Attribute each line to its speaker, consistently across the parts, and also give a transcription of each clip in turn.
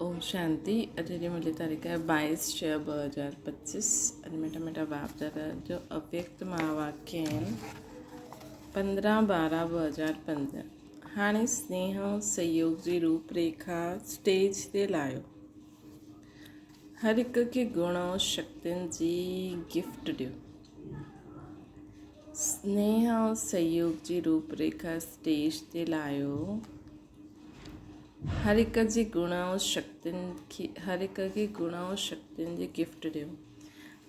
Speaker 1: ओम शांति। अॼु जी मुंहिंजी तारीख़ आहे 22/6/2025 अॼु मिठा बाप दादा जो अव्यक्त महावाक्य आहिनि 15/12/2005। हाणे स्नेह सहयोग जी रूपरेखा स्टेज ते लाहियो। हर हिक खे गुण ऐं शक्तियुनि जी गिफ्ट ॾियो। स्नेह ऐं सहयोग जी रूपरेखा स्टेज ते लाहियो। हर हिक जी गुण ऐं शक्तियुनि जी गिफ्ट ॾियो।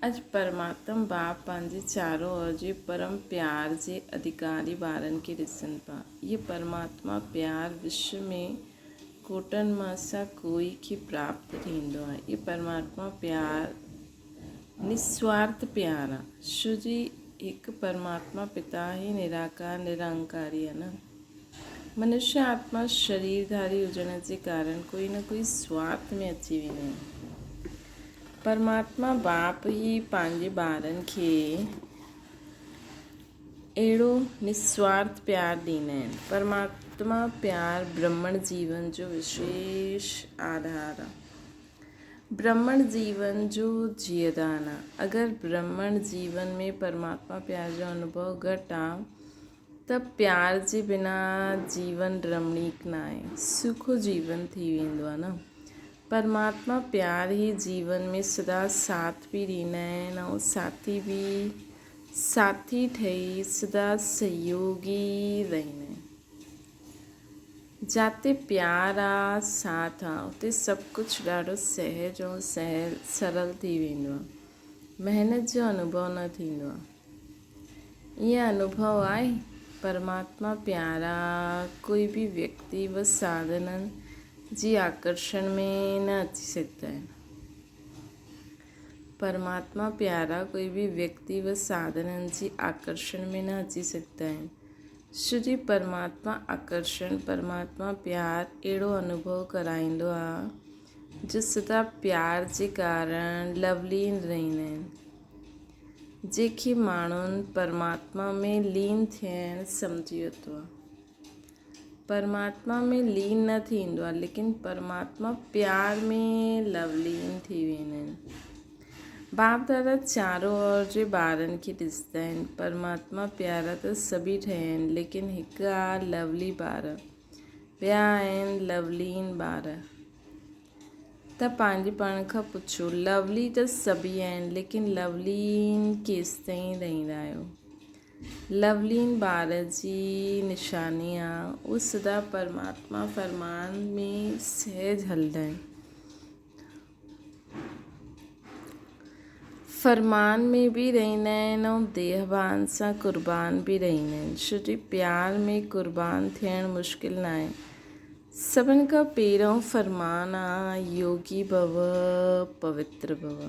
Speaker 1: अॼु परमात्मा बाप पंहिंजे चारों ओर जे परम प्यार जे अधिकारी ॿारनि खे ॾिसनि पिया। इहे परमात्मा प्यार विश्व में कोटनि मां सां कोई खे प्राप्त थींदो आहे। इहे परमात्मा प्यार निस्वार्थ प्यार आहे। छो जी हिकु परमात्मा पिता ई निराकार निरंकारी आहे न। मनुष्य आत्मा शरीरधारी हुजण जे कारण कोई न कोई स्वार्थ में अची वेंदा आहिनि। परमात्मा बाप ई पंहिंजे ॿारनि खे अहिड़ो निस्वार्थ प्यार ॾींदा आहिनि। परमात्मा प्यार ब्रह्मण जीवन जो विशेष आधार आहे। ब्रह्मण जीवन जो जीअदान आहे। अगरि ब्रह्मण जीवन में परमात्मा प्यार जो अनुभव घटि आहे त प्यार जे बिना जीवन रमणीक न आहे, सुखो जीवन थी वेंदो आहे न। परमात्मा प्यार ई जीवन में सदा साथ बि ॾींदा आहिनि ऐं साथी ठही सदा सहयोगी रहंदा आहिनि। जिते प्यार आहे साथ आहे उते सभु कुझु ॾाढो सहज ऐं सरल थी वेंदो आहे। महिनत जो अनुभव न थींदो आहे। ईअं अनुभव आहे परमात्मा प्यारा कोई भी व्यक्ति व साधननि जी आकर्षण में न अची सघंदा आहिनि। परमात्मा प्यारा कोई भी व्यक्ति व साधननि जी आकर्षण में न अची सघंदा आहिनि। श्री परमात्मा आकर्षण परमात्मा प्यार अहिड़ो अनुभव कराईंदो आहे जो सदा प्यार जे कारण लवलीन रहंदा आहिनि। जेके माण्हुनि परमात्मा में लीन थियणु सम्झी वरितो आहे। परमात्मा में लीन न थींदो आहे लेकिन परमात्मा प्यार में लवलीन थी वेंदा आहिनि। बाप दादा चारों ओर जे ॿारनि खे ॾिसंदा आहिनि। परमात्मा प्यारा त सभी ठहिया आहिनि लेकिन हिकु आहे लवली ॿार, ॿिया आहिनि लवलीन ॿार। त पंहिंजे पाण खां पुछो, लवली त सभी आहिनि लेकिन लवलीन केसि ताईं रहंदा आहियो। लवलीन ॿार जी निशानी आहे उहे सदा परमात्मा फरमान में सहज हलंदा आहिनि। फरमान में बि रहंदा आहिनि ऐं देहभान सां क़ुर्बान बि रहंदा आहिनि। छोजी प्यार में क़ुर्बान थियणु मुश्किल न आहे। सभिनि खां पहिरियों फरमान आहे योगी भव पवित्र भव।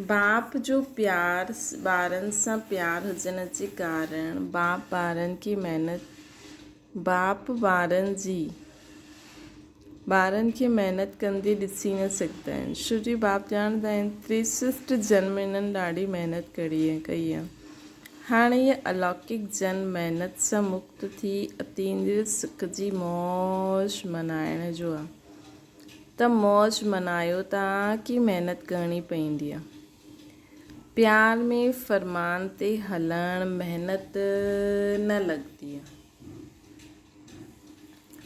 Speaker 1: बाप जो प्यार ॿारनि सां प्यार हुजण जे कारण बाप ॿारनि खे महिनत कंदे ॾिसी न सघंदा आहिनि। छोजी बाप ॼाणंदा आहिनि 63 जन्म इन्हनि ॾाढी महिनत कई आहे। हाणे इहा अलौकिक जन्म महिनत सां मुक्त थी अतींद्रिय सुख जी मौज मनाइण जो आहे। त मौज मनायो था कि महिनत करणी पवंदी आहे। प्यार में फरमान ते हलण महिनत न लॻंदी आहे।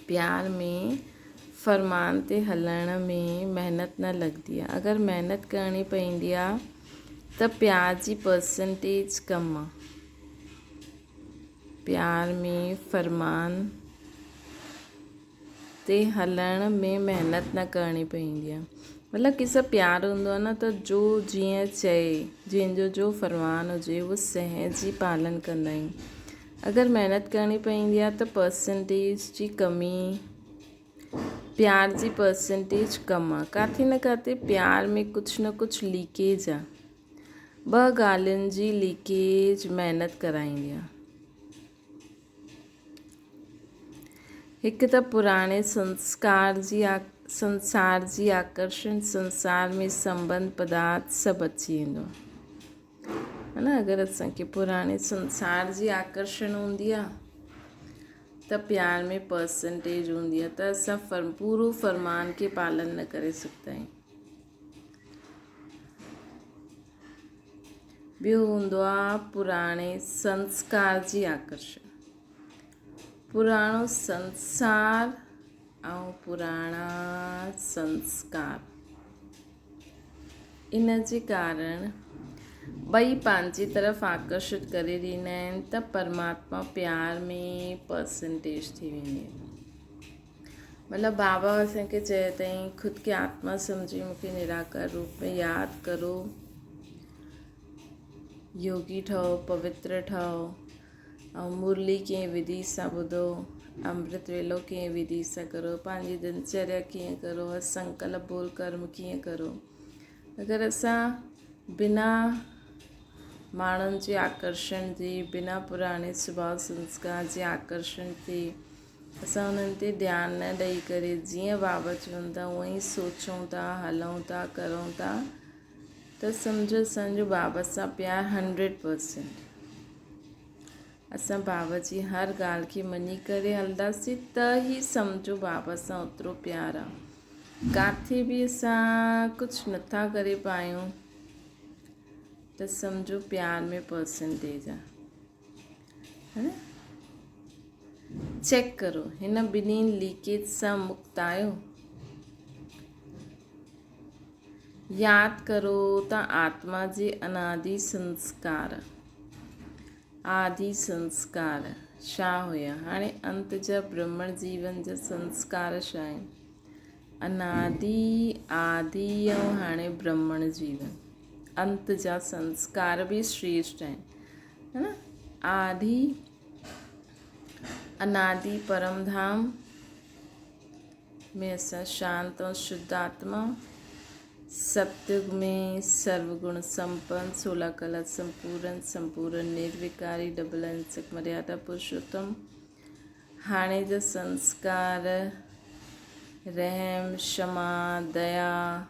Speaker 1: प्यार में फरमान ते हलण में महिनत न लॻंदी आहे। अगरि महिनत करणी पवंदी आहे त प्यार जी परसेंटेज कम आहे। प्यार में फरमान ते हलण में महिनत न करणी पवंदी आहे। मतिलबु कंहिंसां प्यारु हूंदो आहे न त जो जीअं चए, जंहिंजो जो फरमान हुजे उहो सहज ई पालन कंदा आहियूं। अगरि महिनत करणी पवंदी आहे त परसेंटेज जी कमी, प्यार जी परसेंटेज कम आहे। किथे न किथे प्यार में कुझु न कुझु लीकेज आहे। ॿ ॻाल्हियुनि जी लीकेज महिनत कराईंदी आहे। हिकु त पुराणे संसार जी आकर्षण, संसार में संबंध पदार्थ सभु अची वेंदो आहे न। अगरि असांखे पुराणे संसार जी आकर्षण हूंदी आहे त प्यार में परसेंटेज हूंदी आहे त असां पूरो फरमान खे पालन न करे सघंदा आहियूं। ॿियो हूंदो आहे पुराणे संस्कार जी आकर्षण। पुराणो संसार ऐं पुराणा संस्कार, इन जे कारण ॿई पंहिंजी तरफ़ आकर्षित करे ॾींदा आहिनि त परमात्मा प्यार में परसेंटेज थी वेंदी आहे। मतिलबु बाबा असांखे चयो अथई ख़ुदि खे आत्मा सम्झी मूंखे निराकार रूप में यादि करो, योगी ठहो, पवित्र ठहो, ऐं मुरली कीअं विधि सां ॿुधो, अमृत वेलो कीअं विधि सां करो, पंहिंजी दिनचर्या कीअं करो, संकल्प बोल कर्म कीअं करो। अगरि असां बिना माण्हुनि जे आकर्षण जी, बिना पुराणे स्वभाव संस्कार जे आकर्षण ते असां उन्हनि ते ध्यानु न ॾेई करे जीअं बाबा चवनि था उअं ई सोचूं था, हलूं था, करूं था, त सम्झो असांजो बाबा सां प्यारु 100%। असां बाबा जी हर ॻाल्हि खे मञी करे हलंदासीं त ई सम्झो बाबा सां ओतिरो प्यारु आहे। किथे बि असां कुझु नथा करे पायूं त सम्झो प्यार में परसेंटेज आहे, है न। चेक करो हिन ॿिन्हिनि लीकेज सां मुक्त आहियो। यादि करो त आत्मा जे अनादि संस्कार, आदि संस्कार छा हुया, हाणे अंत जा ब्रह्मण जीवन जा संस्कार छा आहिनि, अनादि, आदि ऐं हाणे ब्रह्मण जीवन। अंत जा संस्कार बि श्रेष्ठ आहिनि, है न। आदि अनादि परम धाम में असां शांत और शुद्ध आत्मा, सत्युग में सर्वगुण संपन्न, 16 कला संपूर्ण निर्विकारी डबल अंशक मर्यादा पुरुषोत्तम। हाणे जा संस्कार रहम, क्षमा, दया,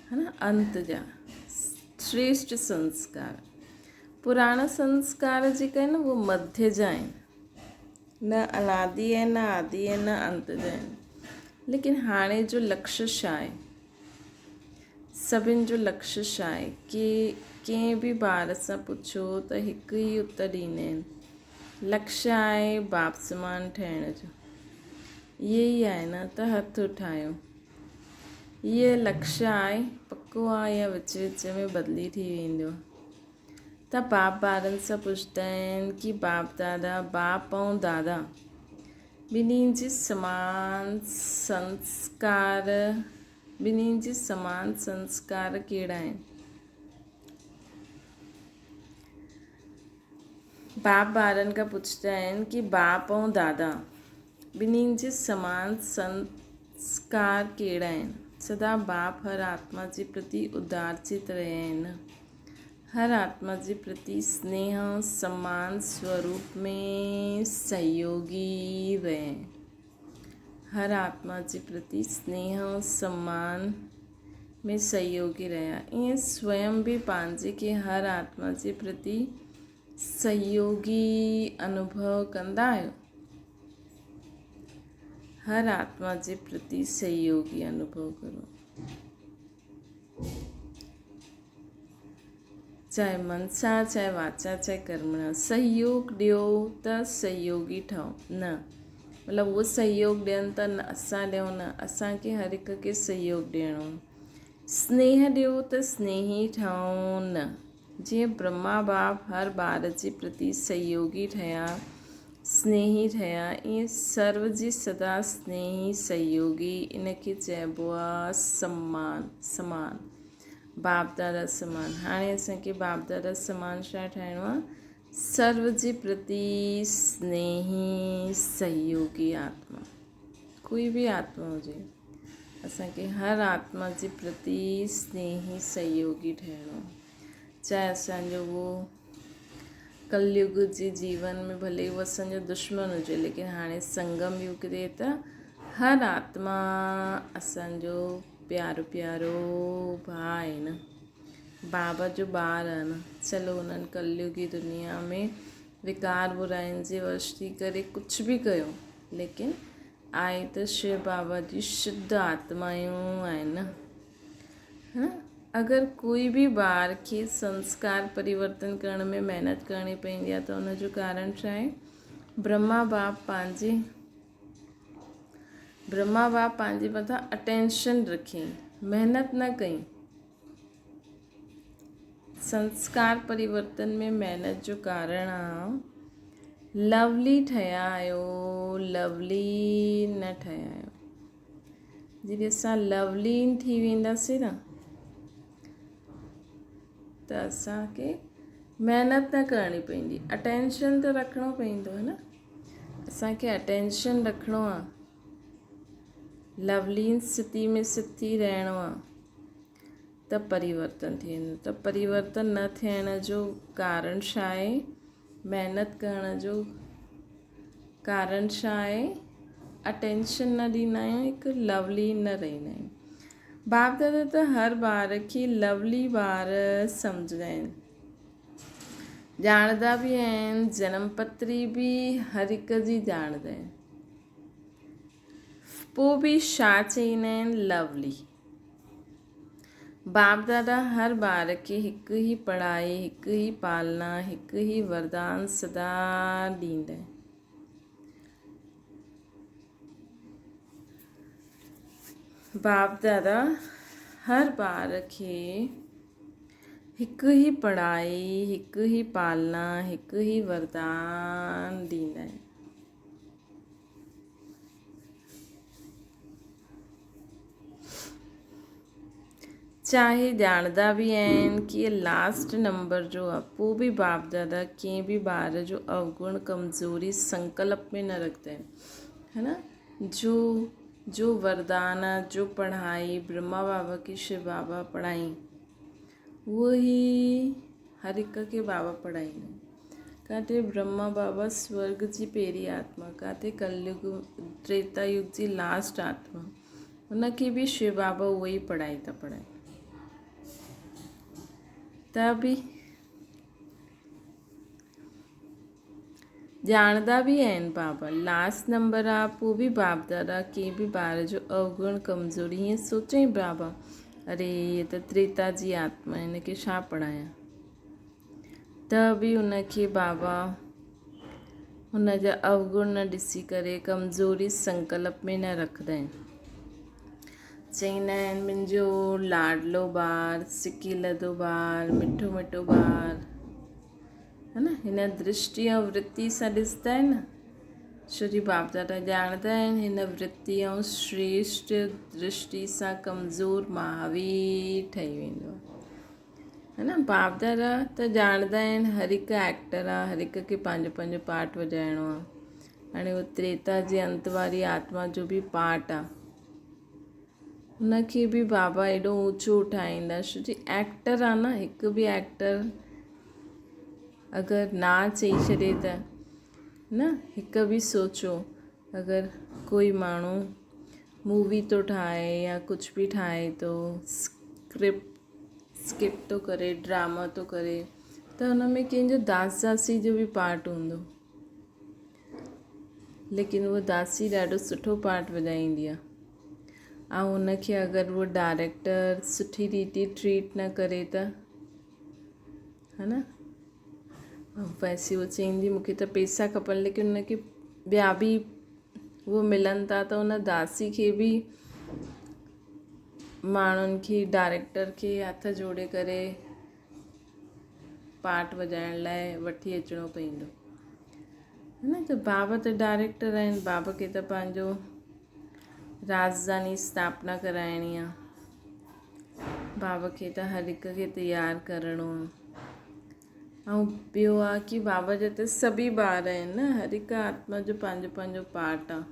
Speaker 1: है न, अंत जा श्रेष्ठ संस्कार। पुराणा संस्कार जेका आहिनि उहे मध्य जा आहिनि, न अनादि आहे, न आदि आहे, न अंत जा आहिनि। लेकिन हाणे जो लक्ष्य छा आहे, सभिनि जो लक्ष्य छा आहे कि कंहिं बि ॿार सां पुछो त हिकु ई उत्तर ॾींदा आहिनि, लक्ष्य आहे बाप समान ठहिण जो। इहे ई आहे न, त हथु उठायूं। इहे लक्ष्य आहे, पको आहे या विच विच में बदिली थी वेंदो। त बाप ॿारनि सां पुछंदा आहिनि कि बाप दादा, बाप ऐं दादा ॿिन्हिनि जी समान संस्कार कहिड़ा आहिनि। बाप ॿारनि खां पुछंदा आहिनि कि बाप ऐं दादा ॿिन्हिनि जे समान संस्कार कहिड़ा आहिनि। सदा बाप हर आत्मा जे प्रति उदारचित रहिया आहिनि, हर आत्मा जे प्रति स्नेह सम्मान स्वरूप में सहयोगी रहे, हर आत्मा जे प्रति स्नेह सम्मान में सहयोगी रहिया। ईअं स्वयं बि पंहिंजे खे हर आत्मा जे प्रति सहयोगी अनुभव कंदा आहियो। हर आत्मा जे प्रति सहयोगी अनुभव करो, चाहे मन सां, चाहे वाचा, चाहे कर्मणा। सहयोग ॾियो त सहयोगी ठहो, न मतिलबु उहो सहयोग ॾियनि त न असां ॾियूं, न असांखे हर हिक खे सहयोग ॾियणो। स्नेह ॾियो त स्नेही ठहो, न जीअं ब्रह्मा बाप हर ॿार जे प्रति सहयोगी ठहिया, स्नेही ठहिया, ईअं सर्व जी सदा स्नेही सहयोगी, इनखे चइबो आहे समान, बाप दादा समान। हाणे असांखे बाप दादा समान छा ठाहिणो आहे, सर्व जे प्रति स्नेही सहयोगी आत्मा। कोई बि आत्मा हुजे, असांखे हर आत्मा जे प्रति स्नेही सहयोगी ठहिणो। चाहे असांजो उहो कलयुग जे जीवन में भले उहो असांजो दुश्मन हुजे, लेकिन हाणे संगम युग ते त हर आत्मा असांजो प्यारो भाउ आहे न, बाबा जो ॿार आहे न। चलो उन्हनि कलयुगी दुनिया में विकार बुराइनि जे वश थी करे कुझु बि कयो, लेकिन आहे त शिव बाबा जी शुद्ध आत्मायूं आहिनि न, है न। अगरि कोई बि ॿार खे संस्कार परिवर्तन करण में महिनत करणी पवंदी आहे त हुनजो कारण छा आहे? ब्रह्मा बाप पंहिंजे मथां अटेंशन रखी, महिनत न कई। संस्कार परिवर्तन में महिनत जो कारण आहे लवली ठहिया आहियो, लवली न ठहिया आहियो। जॾहिं असां लवलीन थी वेंदासीं न त असांखे महिनत न करणी पवंदी, अटेंशन त रखिणो पवंदो है न। असांखे अटेंशन रखिणो आहे, लवलीन स्थिति में स्थिति रहणो आहे, त परिवर्तन थी वेंदो। त परिवर्तन न थियण जो कारण छा आहे? महिनत करण जो कारण छा आहे? अटेंशन न ॾींदा आहियूं, हिकु लवली न रहंदा आहियूं। बाप दादा त हर ॿार खे लवली ॿार सम्झंदा आहिनि, ॼाणंदा बि आहिनि, जनम पत्री बि हर हिक जी ॼाणंदा आहिनि। पोइ बि छा चईंदा आहिनि? लवली। बाप दादा हर ॿार खे हिकु ई पढ़ाई, हिकु ई पालना, हिकु ई वरदान सदा ॾींदा आहिनि। बाप दादा हर ॿार खे हिकु ई पढ़ाई, हिकु ई पालना, हिकु ई वरदान ॾींदा आहिनि। चाहे ॼाणंदा बि आहिनि कि लास्ट नंबर जो आहे, पोइ बि बाप दादा कंहिं बि ॿार जो अवगुण कमज़ोरी संकल्प में न रखंदा आहिनि, है न। जो वरदान, जो पढ़ाई ब्रह्मा बाबा की शिव बाबा पढ़ाई, उहो ई हर हिक खे बाबा पढ़ाईंदा आहिनि। काथे ब्रह्मा बाबा स्वर्ग जी पहिरीं आत्मा, काथे कलयुग त्रेता युग जी लास्ट आत्मा, उनखे बि शिव बाबा उहो ई पढ़ाई था पढ़ाइनि। त बि ॼाणंदा बि आहिनि बाबा लास्ट नंबर आहे, पोइ बि बाप दादा कंहिं बि ॿार जो अवगुण कमज़ोरी हीअं सोचई बाबा, अरे हीअ त त्रेता जी आत्मा, हिनखे छा पढ़ायां? त बि उनखे बाबा हुनजा अवगुण न ॾिसी करे कमज़ोरी संकल्प में न रखंदा आहिनि। चईंदा आहिनि मुंहिंजो लाडलो ॿार, सिकीलधो ॿार, मिठो मिठो ॿार, है न। हिन दृष्टि ऐं वृत्ति सां ॾिसंदा आहिनि न, छो जो बाप दादा ॼाणंदा आहिनि हिन वृत्ति ऐं श्रेष्ठ दृष्टि सां कमज़ोर महावीर ठही वेंदो आहे, है न। बाप दादा त ॼाणंदा आहिनि हर हिकु एक्टर आहे, हर हिक खे पंहिंजो पंहिंजो पार्ट वॼाइणो आहे। हाणे उहो त्रेता जे अंत वारी आत्मा जो बि पार्ट आहे, हुनखे बि बाबा एॾो ऊंचो उठाईंदा, छो जो एक्टर आहे न। हिकु बि एक्टर अगरि ना चई छॾे त न, हिकु बि सोचो अगरि कोई माण्हू मूवी थो ठाहे या कुझु बि ठाहे थो, स्किप थो करे, ड्रामा थो करे, त हुन में कंहिंजो दासी जो बि पार्ट हूंदो, लेकिन उहा दासी ॾाढो सुठो पार्ट वॼाईंदी आहे। ऐं हुनखे अगरि उहो डायरेक्टर सुठी रीति ट्रीट न करे त, है न। वैसे उहो चईंदी मूंखे त पैसा खपनि, लेकिन हुनखे ॿिया बि उहो मिलनि था, त हुन दासी खे बि माण्हुनि खे, डायरेक्टर खे हथ जोड़े करे पार्ट वॼाइण लाइ वठी अचिणो पवंदो, है न। त बाबा त डायरेक्टर आहिनि, बाबा खे त पंहिंजो राजधानी स्थापना कराइणी आहे, बाबा खे त हर हिक खे तयारु करिणो आहे। ऐं ॿियो आहे कि बाबा जा त सभी ॿार आहिनि न, हर हिकु आत्मा जो पंहिंजो पंहिंजो पार्ट आहे,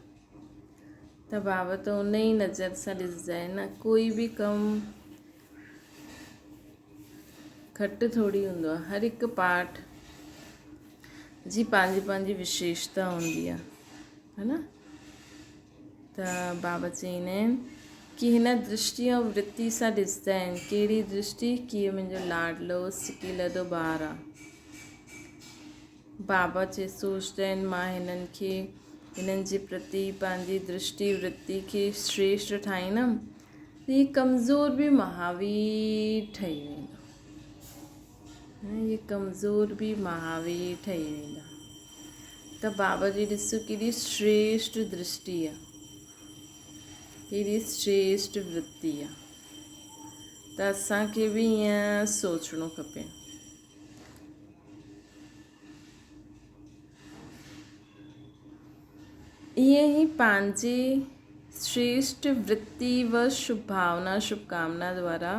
Speaker 1: त बाबा त उन ई नज़र सां ॾिसंदा आहिनि न। कोई बि कमु घटि थोरी हूंदो आहे, हर हिकु पार्ट जी पंहिंजी पंहिंजी विशेषता हूंदी आहे, है न। त बाबा चईंदा आहिनि कि हिन दृष्टि ऐं वृत्ति सां ॾिसंदा आहिनि। कहिड़ी दृष्टि? कि मुंहिंजो लाडलो सिकीलधो ॿारु आहे। बाबा सोचता आहिनि मां हिननि खे हिननि जे प्रति पंहिंजी दृष्टि वृत्ति खे श्रेष्ठ ठाहींदमि त हीअ कमज़ोर बि महावीर ठही वेंदो। हीअ कमज़ोर बि महावीर ठही वेंदा। त बाबा जी ॾिसो केॾी श्रेष्ठ दृष्टि आहे, केॾी श्रेष्ठ वृत्ति आहे। त असांखे बि ईअं सोचणो खपे। ईअं ई पंहिंजे श्रेष्ठ वृत्ति व शुभभावना शुभकामना द्वारा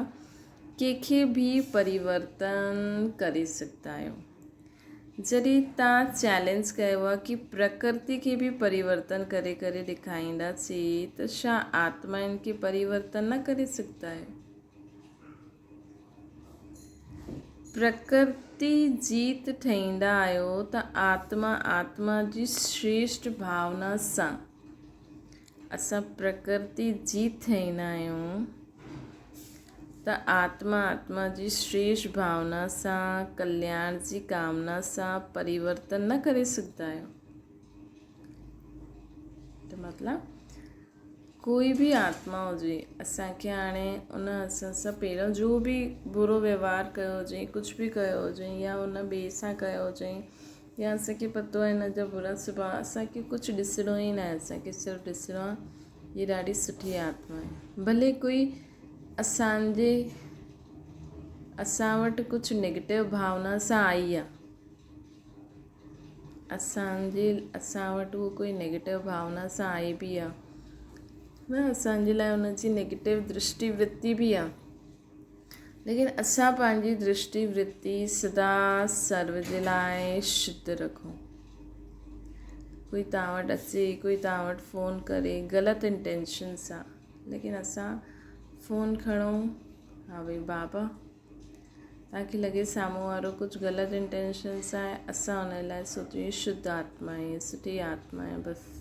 Speaker 1: कंहिंखे बि परिवर्तन करे सघंदा आहियो। जॾहिं तव्हां चैलेंज कयो आहे कि प्रकृति खे बि परिवर्तन करे करे ॾेखारींदासीं त छा आत्मा इनखे परिवर्तन न करे सघंदा आहियो? प्रकृति जीत ठाहींदा आहियो त आत्मा जी श्रेष्ठ भावना सां असां प्रकृति जीत ठाहींदा आहियूं त आत्मा जी श्रेष्ठ भावना सां कल्याण जी कामना सां परिवर्तन न करे सघंदा आहियो। त मतिलबु कोई बि आत्मा हुजे, असांखे हाणे उन असां सां पहिरियों जो बि बुरो व्यवहार कयो हुजे, कुझु बि कयो हुजे या उन ॿिए सां कयो हुजे या असांखे पतो आहे हिन जा बुरा सुभाउ, असांखे कुझु ॾिसणो ई न आहे। असांखे सिर्फ़ु ॾिसणो आहे हीअ ॾाढी सुठी आत्मा आहे। भले कोई असां वटि कुझु नेगेटिव भावना सां आई आहे, असां वटि उहो कोई नेगेटिव भावना सां आई बि आहे न, असांजे लाइ हुनजी नेगेटिव दृष्टि वृत्ति बि आहे, लेकिन असां पंहिंजी दृष्टि वृत्ति सदा सर्व जे लाइ शुद्ध रखूं। कोई तव्हां वटि अचे, कोई तव्हां वटि फ़ोन करे ग़लति इंटेंशन सां, लेकिन असां फ़ोन खणूं, हा भई बाबा तव्हांखे लॻे साम्हूं वारो कुझु ग़लति इंटेंशन सां आहे, असां हुन लाइ सोचियूं शुद्ध आत्मा आहे, सुठी आत्मा आहे बसि,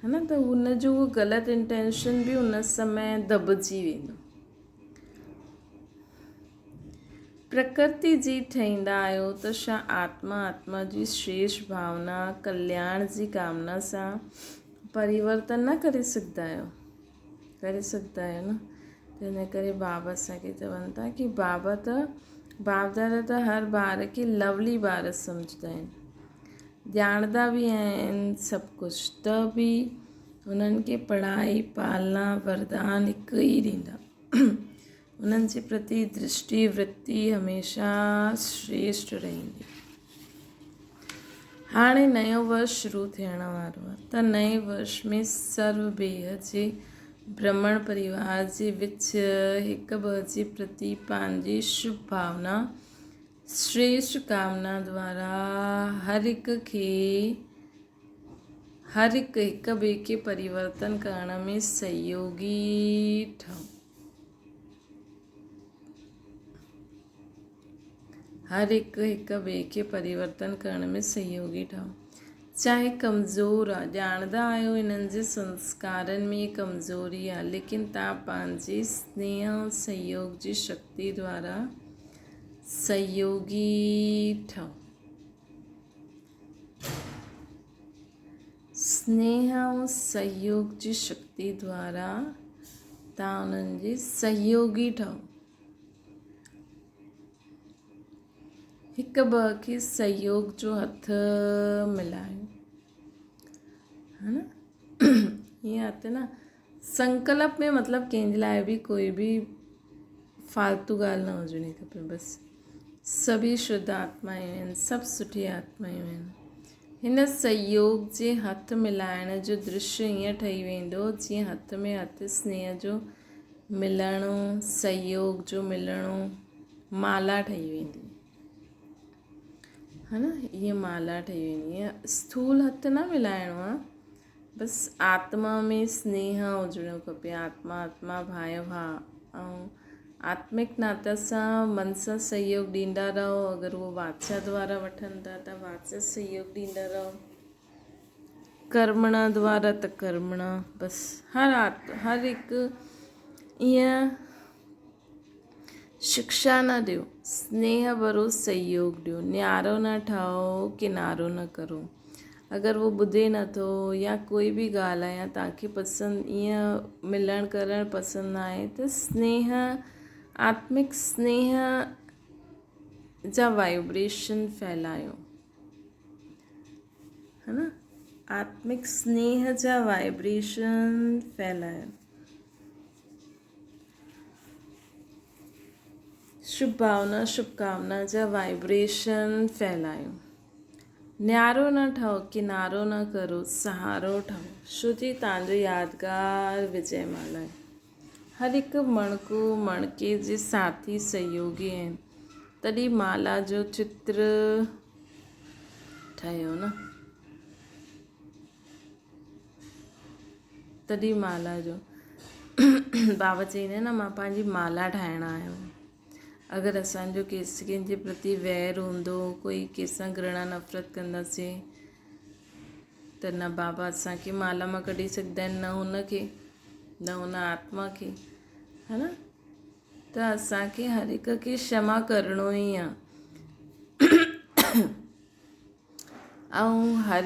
Speaker 1: है न। त हुनजो उहो ग़लति इंटेंशन बि उन समय दॿिजी वेंदो। प्रकृति जी ठाहींदा आहियो त छा आत्मा जी श्रेष्ठ भावना कल्याण जी कामना सां परिवर्तन न करे सघंदा आहियो? करे सघंदा आहियो न। त हिन करे बाबा असांखे चवनि था कि बाप दादा त हर ॿार खे लवली ॿार सम्झंदा आहिनि, ॼाणंदा बि आहिनि सभु कुझु, त बि उन्हनि खे पढ़ाई पालना वरदान हिकु ई ॾींदा। उन्हनि जे प्रति दृष्टि वृत्ति हमेशह श्रेष्ठ रहंदी। हाणे नयो वर्ष शुरू थियण वारो आहे, त नए वर्ष में सर्व बेह जे ब्रह्मण परिवार जे विच हिक ॿ जे प्रति पंहिंजी शुभ भावना श्रेष्ठ कामना द्वारा हर हिक ॿिए खे परिवर्तन करण में सहयोगी ठहो। हर हिक ॿिए खे परिवर्तन करण में सहयोगी ठहो। चाहे कमज़ोर आहे, ॼाणंदा आहियो इन्हनि जे संस्कारनि में कमज़ोरी आहे, लेकिन तव्हां पंहिंजे स्नेह ऐं सहयोग जी शक्ति द्वारा सहयोगी ठहो। स्नेह ऐं सहयोग जी शक्ति द्वारा तव्हां उन्हनि जे सहयोगी ठहो। हिक ॿ खे सहयोग जो हथ मिलायो, है न। ईअं आहे न, संकल्प में मतिलबु कंहिंजे लाइ बि कोई बि फालतू ॻाल्हि न हुजणी खपे। बसि सभी शुद्ध आत्मायूं आहिनि, सभु सुठी आत्मायूं आहिनि। हिन सहयोग जे हथ मिलाइण जो दृश्य ईअं ठही वेंदो जीअं हथ में हथ स्नेह जो मिलणो, सहयोग जो मिलणो माला ठही वेंदी, है न। ईअं माला ठही वेंदी आहे। स्थूल हथ न मिलाइणो आहे, बसि आत्मा में स्नेह हुजणो खपे। आत्मा भाउ ऐं आत्मिक नाता सां मन सां सहयोग ॾींदा रहो। अगरि उहो वाचा द्वारा वठनि था त वाचा सहयोग ॾींदा रहो, कर्मणा द्वारा त कर्मणा, बसि हर हिकु ईअं शिक्षा न ॾियो, स्नेह भरो सहयोग ॾियो, न्यारो न ठाहो, किनारो न करो। अगरि वो ॿुधे नथो या कोई बि ॻाल्हि आहे या तव्हांखे पसंदि ईअं मिलणु करणु पसंदि न आहे त स्नेह, आत्मिक स्नेह जा वाइब्रेशन फैलायो, है न। आत्मिक स्नेह जा वाइब्रेशन फैलायो, शुभ भावना शुभकामना जा वाइब्रेशन फैलायो। न्यारो न ठहो, किनारो न करो, सहारो ठहो। श्रुति तव्हांजो यादगार विजय माला आहे। हर हिकु मणको मणके जे साथी सहयोगी आहिनि, तॾहिं माला जो चित्र ठहियो न, तॾहिं माला जो बाबा चईंदा आहिनि न, मां पंहिंजी माला ठाहिणु आयो आहियां। अगरि असांजो कंहिंजे प्रति वैर हूंदो, कोई कंहिंसां घृणा नफ़रत कंदासीं, त न बाबा असांखे माला मां कढी सघंदा आहिनि, न हुनखे, न हुन आत्मा खे, है न। त असांखे हर हिक खे क्षमा करिणो ई आहे ऐं हर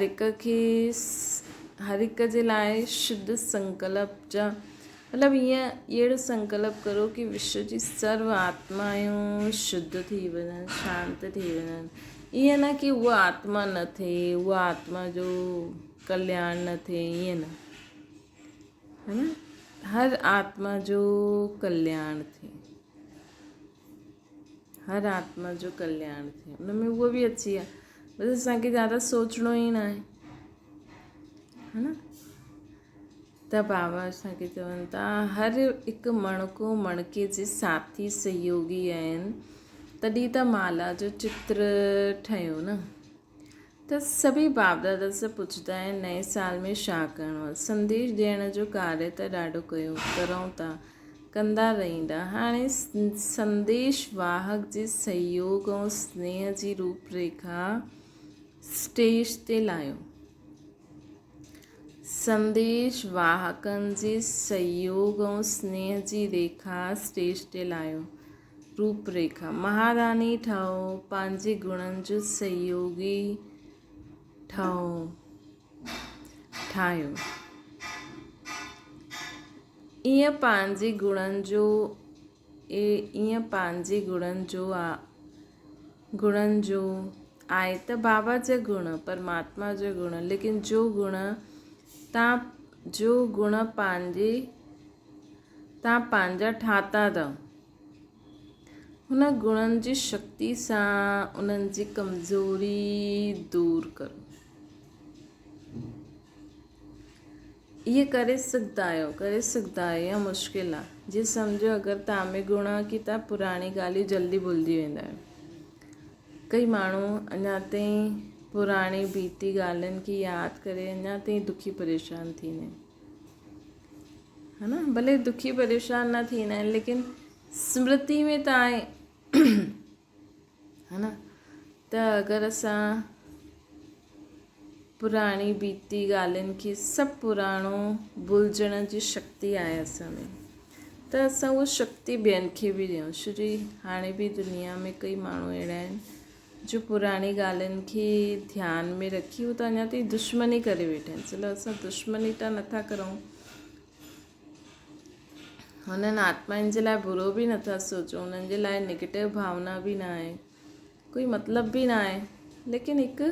Speaker 1: हिक जे लाइ शुद्ध संकल्प जा, मतिलबु ईअं अहिड़ो संकल्प करो कि विश्व जी सर्व आत्मायूं शुद्ध थी वञनि, शांत थी वञनि। ईअं न कि उहा आत्मा न थिए, उहा आत्मा जो कल्याण न थिए, ईअं न, है न। हर आत्मा जो कल्याण थिए, हर आत्मा जो कल्याण थिए, उन में उहो बि अची आहे। बसि असांखे ज़्यादा सोचणो ई न आहे, है न। त बाबा असांखे चवनि था, हर हिकु मणको मणके जे साथी सहयोगी आहिनि, तॾहिं त माला जो चित्र ठहियो न। त सभी बाप दादा सां पुछंदा आहिनि नए साल में छा करिणो आहे। संदेश ॾियण जो कार्य त ॾाढो करूं था, कंदा रहंदा। हाणे संदेश वाहक जे सहयोग ऐं स्नेह जी रूपरेखा स्टेज ते लाहियो। संदेश वाहकनि जे सहयोग ऐं स्नेह जी रेखा स्टेज ते लाहियो। रूपरेखा, महारानी ठहो, पंहिंजे गुणनि जो सहयोगी ठाहियो। ईअं पंहिंजे गुणनि जो आहे त बाबा जा गुण, परमात्मा जा गुण, लेकिन जो गुण तव्हां पंहिंजा ठाता अथव, हुन गुणनि जी शक्ति सां उन्हनि जी कमज़ोरी दूरि करो। इहे करे सघंदा आहियो या मुश्किल आहे। जीअं सम्झो अगरि तव्हां में गुण आहे कि तव्हां पुराणी ॻाल्हियूं जल्दी भुलिजी वेंदा आहियो। कई माण्हू अञा ताईं पुराणी बीती ॻाल्हियुनि खे यादि करे अञा ताईं दुखी परेशान थींदा आहिनि, है न। भले दुखी परेशान न थींदा आहिनि, लेकिन स्मृति में त आहे, है न। त अगरि असां पुराणी बीती ॻाल्हियुनि खे, सभु पुराणो भुलिजण जी शक्ति आहे असां में, त असां उहा शक्ति ॿियनि खे बि ॾियूं। छोजी हाणे बि दुनिया में कई माण्हू अहिड़ा आहिनि जो पुराणी ॻाल्हियुनि खे ध्यान में रखी उहो त अञा ताईं दुश्मनी करे वेठा आहिनि। चलो असां दुश्मनी त नथा करूं, हुननि आत्माउनि जे लाइ बुरो बि नथा सोचूं, उन्हनि जे लाइ नेगेटिव भावना बि न आहे, कोई मतिलब बि न आहे, लेकिन हिकु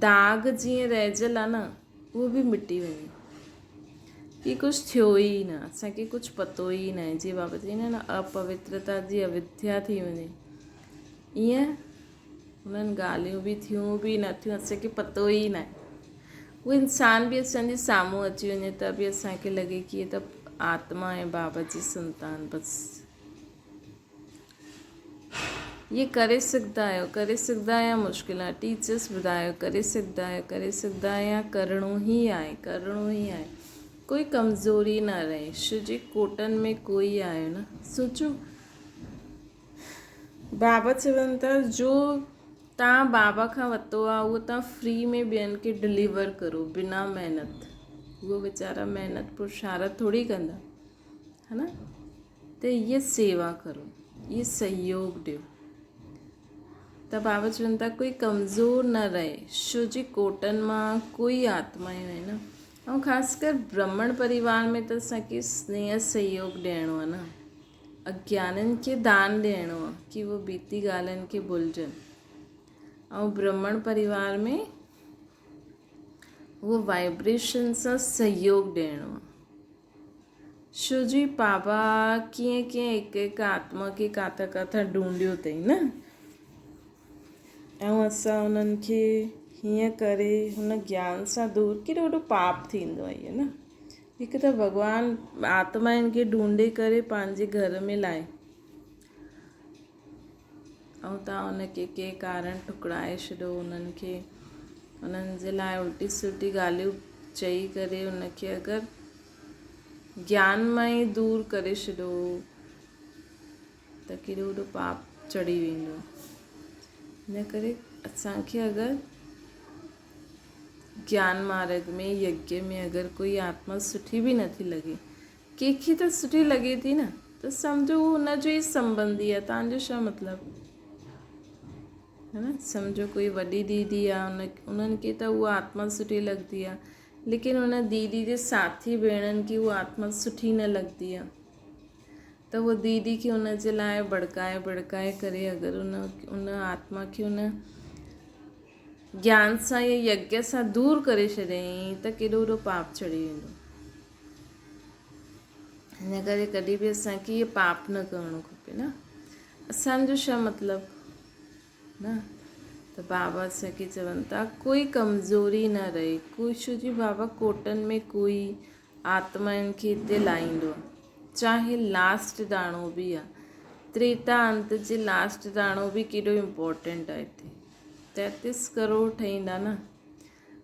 Speaker 1: दाग जीअं रहिजियल आहे न, उहो बि मिटी वञे कि कुझु थियो ई न, असांखे कुझु पतो ई न आहे। जीअं बाबा चईंदा आहिनि न, अपवित्रता जी अविद्या थी वञे, ईअं हुननि ॻाल्हियूं बि थियूं बि न थियूं, असांखे पतो ई न आहे। उहो इंसान बि असांजे साम्हूं अची वञे त बि असांखे लॻे कि इहे त आत्मा ऐं बाबा जी संतान। बसि ये करे सघंदा आहियो, मुश्किल आहे। टीचर्स ॿुधायो करे सघंदा आहियो या करिणो ई आहे। कोई कमज़ोरी न रहे। शिव जी कोटनि में कोई आयो न, सोचो बाबा चवनि था जो तव्हां बाबा खां वरितो आहे उहो तव्हां फ्री में ॿियनि खे डिलीवर करो, बिना महिनत। उहो वीचारा महिनत पुरुषारत थोरी कंदा, है न। त इहा सेवा करो, ये सहयोग ॾियो। त बाबा चवनि था कोई कमज़ोर न रहे, छो जी कोटनि मां कोई आत्मायूं आहिनि ऐं ख़ासि कर ब्राह्मण परिवार में त असांखे स्नेह सहयोग ॾियणो आहे न, अज्ञाननि खे दान ॾियणो आहे कि वो बीती ॻाल्हियुनि खे भुलिजनि। ऐं ब्राह्मण परिवार में वो वाइब्रेशन सां सहयोग ॾियणो आहे। छो जी बाबा कीअं कीअं हिकु हिकु आत्मा खे किथां किथां ढूंढियो अथई न, ऐं असां उन्हनि खे हीअं करे हुन ज्ञान सां दूर केॾो वॾो पाप थींदो आहे इहो न। हिकु त भॻवानु आत्माउनि खे ढूंढे करे पंहिंजे घर में लाए ऐं तव्हां उनखे कंहिं कारण ठुकराए छॾियो, उन्हनि खे उन्हनि जे लाइ उल्टी सुल्टी ॻाल्हियूं चई करे उनखे अगरि ज्ञान मां ई दूर करे छॾियो त केॾो वॾो पाप चढ़ी वेंदो। इन करे असांखे अगरि ज्ञान मार्ग में यज्ञ में अगरि कोई आत्मा सुठी बि नथी लॻे, कंहिंखे त सुठी लॻे थी न, त सम्झो उहो हुनजो ई संबंधी आहे, तव्हांजो छा मतिलबु है न। सम्झो कोई वॾी दीदी आहे, उन्हनि खे त उहा आत्मा सुठी लॻंदी आहे, लेकिन उन दीदी जे साथी भेणनि खे उहा आत्मा सुठी न लॻंदी आहे, त उहो दीदी खे उन जे लाइ भड़काए करे अगरि उन आत्मा खे उन ज्ञान सां या यज्ञ सां दूर करे छॾियईं त केॾो वॾो पाप चढ़ी वेंदो। हिन करे कॾहिं बि असांखे इहे पाप न करणो खपे न। असांजो छा मतिलबु न, त बाबा असांखे चवनि था कोई कमज़ोरी न रहे, कोई छो जी बाबा कोटनि में कोई आत्माउनि खे हिते लाहींदो आहे, चाहे लास्ट दाणो बि आहे, त्रेता अंत जे लास्ट दाणो बि केॾो इम्पोर्टेंट आहे। हिते 33 करोड़ ठहींदा न,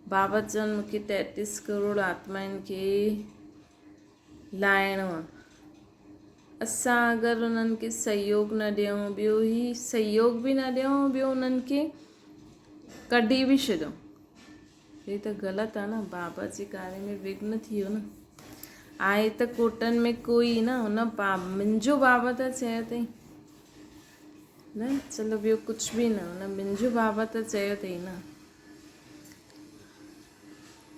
Speaker 1: बाबा चवनि मूंखे 33 करोड़ आत्माउनि खे लाहिणो आहे। असां अगरि उन्हनि खे सहयोग न ॾियूं, ॿियो ई सहयोग बि न ॾियूं, ॿियो उन्हनि खे कढी बि छॾूं, हे त ग़लति आहे न। बाबा जे कार्य में विघ्न थी वियो न। आहे त कोटनि में कोई न, हुन मुंहिंजो बाबा त चयो अथई न, चलो ॿियो कुझु बि न, हुन मुंहिंजो बाबा त चयो अथई न,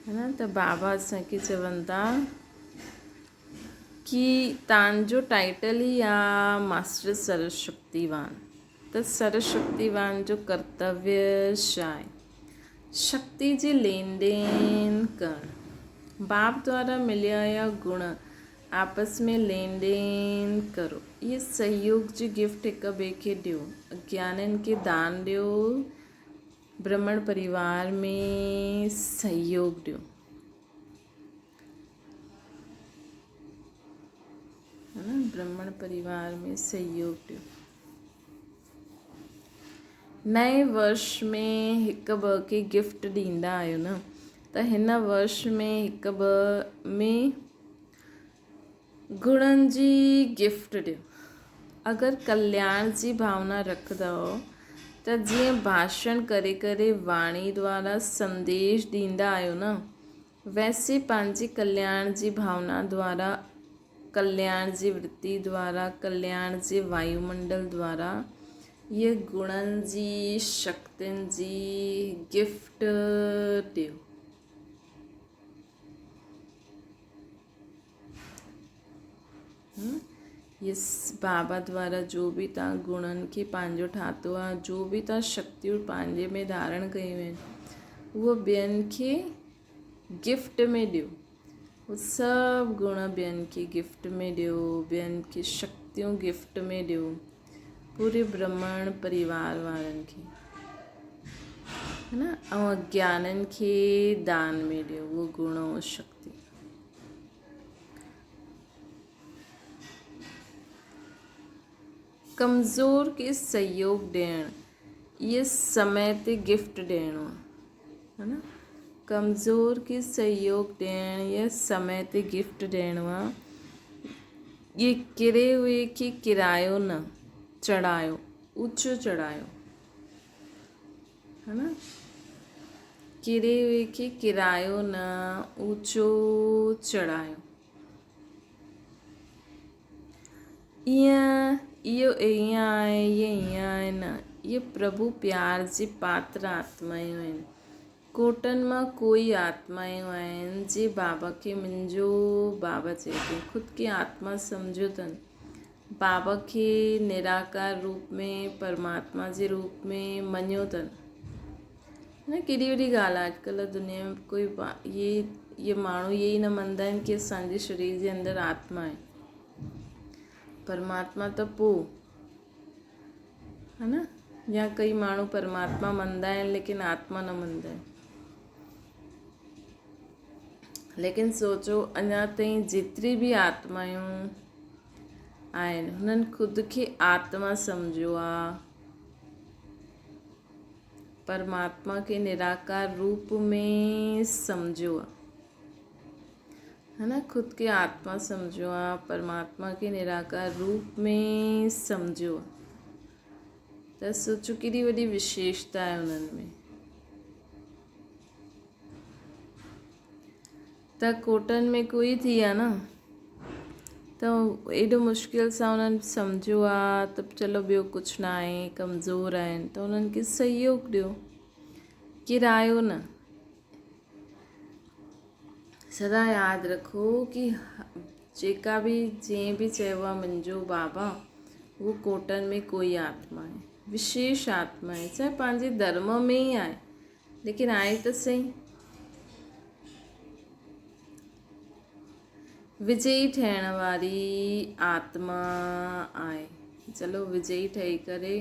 Speaker 1: है न। त बाबा असांखे चवनि था कि तव्हांजो टाइटल ई आहे मास्टर सर्वशक्तिवान, त सर्वशक्तिवान जो कर्तव्य छा आहे? शक्ति जी लेन देन करणु, बाप द्वारा मिलिया या गुण आपस में लेन देन करो, ये सहयोग जी गिफ्ट हिक ॿिए खे ॾियो, अज्ञाननि खे दान ॾियो, ब्राह्मण परिवार में सहयोग ॾियो, है न। ब्राह्मण परिवार में सहयोग ॾियो। नए वर्ष में हिक ॿ खे गिफ्ट ॾींदा आहियो न, त हिन वर्ष में हिक ॿ में गुणनि जी गिफ्ट ॾियो। अगरि कल्याण जी भावना रखंदव त जीअं भाषण करे करे वाणी द्वारा संदेश ॾींदा आहियो न, वैसे पंहिंजी कल्याण जी भावना द्वारा, कल्याण जी वृत्ति द्वारा, कल्याण जे वायुमंडल द्वारा ये गुणनि जी, शक्तियुनि जी गिफ्ट ॾियो। ये बाबा द्वारा जो बि तव्हां गुणनि खे पंहिंजो ठातो आहे, जो बि तव्हां शक्तियूं पंहिंजे में धारण कयूं आहिनि, उहो ॿियनि खे गिफ्ट में ॾियो। उहो सभु गुण ॿियनि खे गिफ्ट में ॾियो, ॿियनि खे शक्तियूं गिफ्ट में ॾियो, पूरे ब्राह्मण परिवार वारनि खे, है न। ऐं अज्ञाननि खे दान में ॾियो उहो गुण ऐं शक्ति। कमज़ोर खे सहयोग ॾियणु, इहे समय ते गिफ्ट ॾियणो आहे, है न। कमज़ोर खे सहयोग ॾियणु या समय ते गिफ्ट ॾियणो आहे। ये किरे हुए खे किरायो न चढ़ायो, ऊंचो चढ़ायो, है न। किरे हुए खे किरायो न, ऊंचो चढ़ायो। ईअं इहो ईअं आहे, इहे ईअं आहे न, इहे प्रभु प्यार जी पात्र आत्मायूं आहिनि। कोटनि मां कोई आत्मायूं आहिनि जे बाबा खे मुंहिंजो बाबा चए थी, ख़ुदि खे आत्मा सम्झो अथनि, बाबा खे निराकार रूप में परमात्मा जे रूप में मञियो अथनि। न केॾी वॾी ॻाल्हि आहे। अॼुकल्ह दुनिया में कोई ये माण्हू इहे ई न मञंदा आहिनि कि असांजे शरीर जे अंदरि आत्मा आहे, परमात्मा त पोइ है न। या कई माण्हू परमात्मा मञंदा आहिनि लेकिन आत्मा न मञंदा आहिनि। लेकिन सोचो, अञा ताईं जेतिरी बि आत्मायूं आहिनि हुननि ख़ुदि खे आत्मा सम्झियो आहे, परमात्मा के निराकार रूप में सम्झियो आहे, है ना। ख़ुदि के आत्मा सम्झियो आहे, परमात्मा के निराकार रूप में सम्झियो आहे। त सोचो केॾी वॾी विशेषता आहे उन्हनि में। त कोटनि में कोई थी आहे न, त एॾो मुश्किल सां उन्हनि सम्झियो आहे त चलो ॿियो कुझु न आहे, कमज़ोर आहिनि त उन्हनि खे सहयोग ॾियो, किरायो न। सदा यादि रखो कि जेका बि जंहिं बि चयो आहे मुंहिंजो बाबा, उहो कोटनि में कोई आत्मा आहे, विशेष आत्मा आहे, चाहे पंहिंजे धर्म में ई आहे, लेकिन आहे त सही। विजयी ठहिण वारी आत्मा आहे। चलो विजयी ठही करे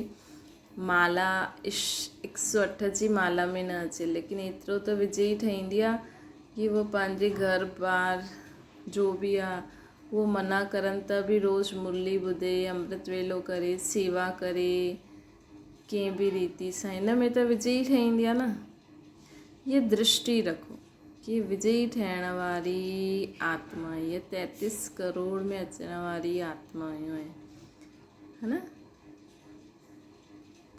Speaker 1: माला 108 जी माला में न अचे, लेकिन एतिरो त विजयी ठहींदी आहे कि वो पंहिंजे घर बार जो बि आहे उहो मना करनि त बि रोज़ु मुरली ॿुधे, अमृत वेलो करे, सेवा करे, कंहिं बि रीति सां। हिन में त विजयी ठहींदी आहे न। ये दृष्टि रखो कि विजयी ठहिण वारी आत्मा, ये 33 करोड़ में अचण वारी आत्मायूं आहिनि, है न।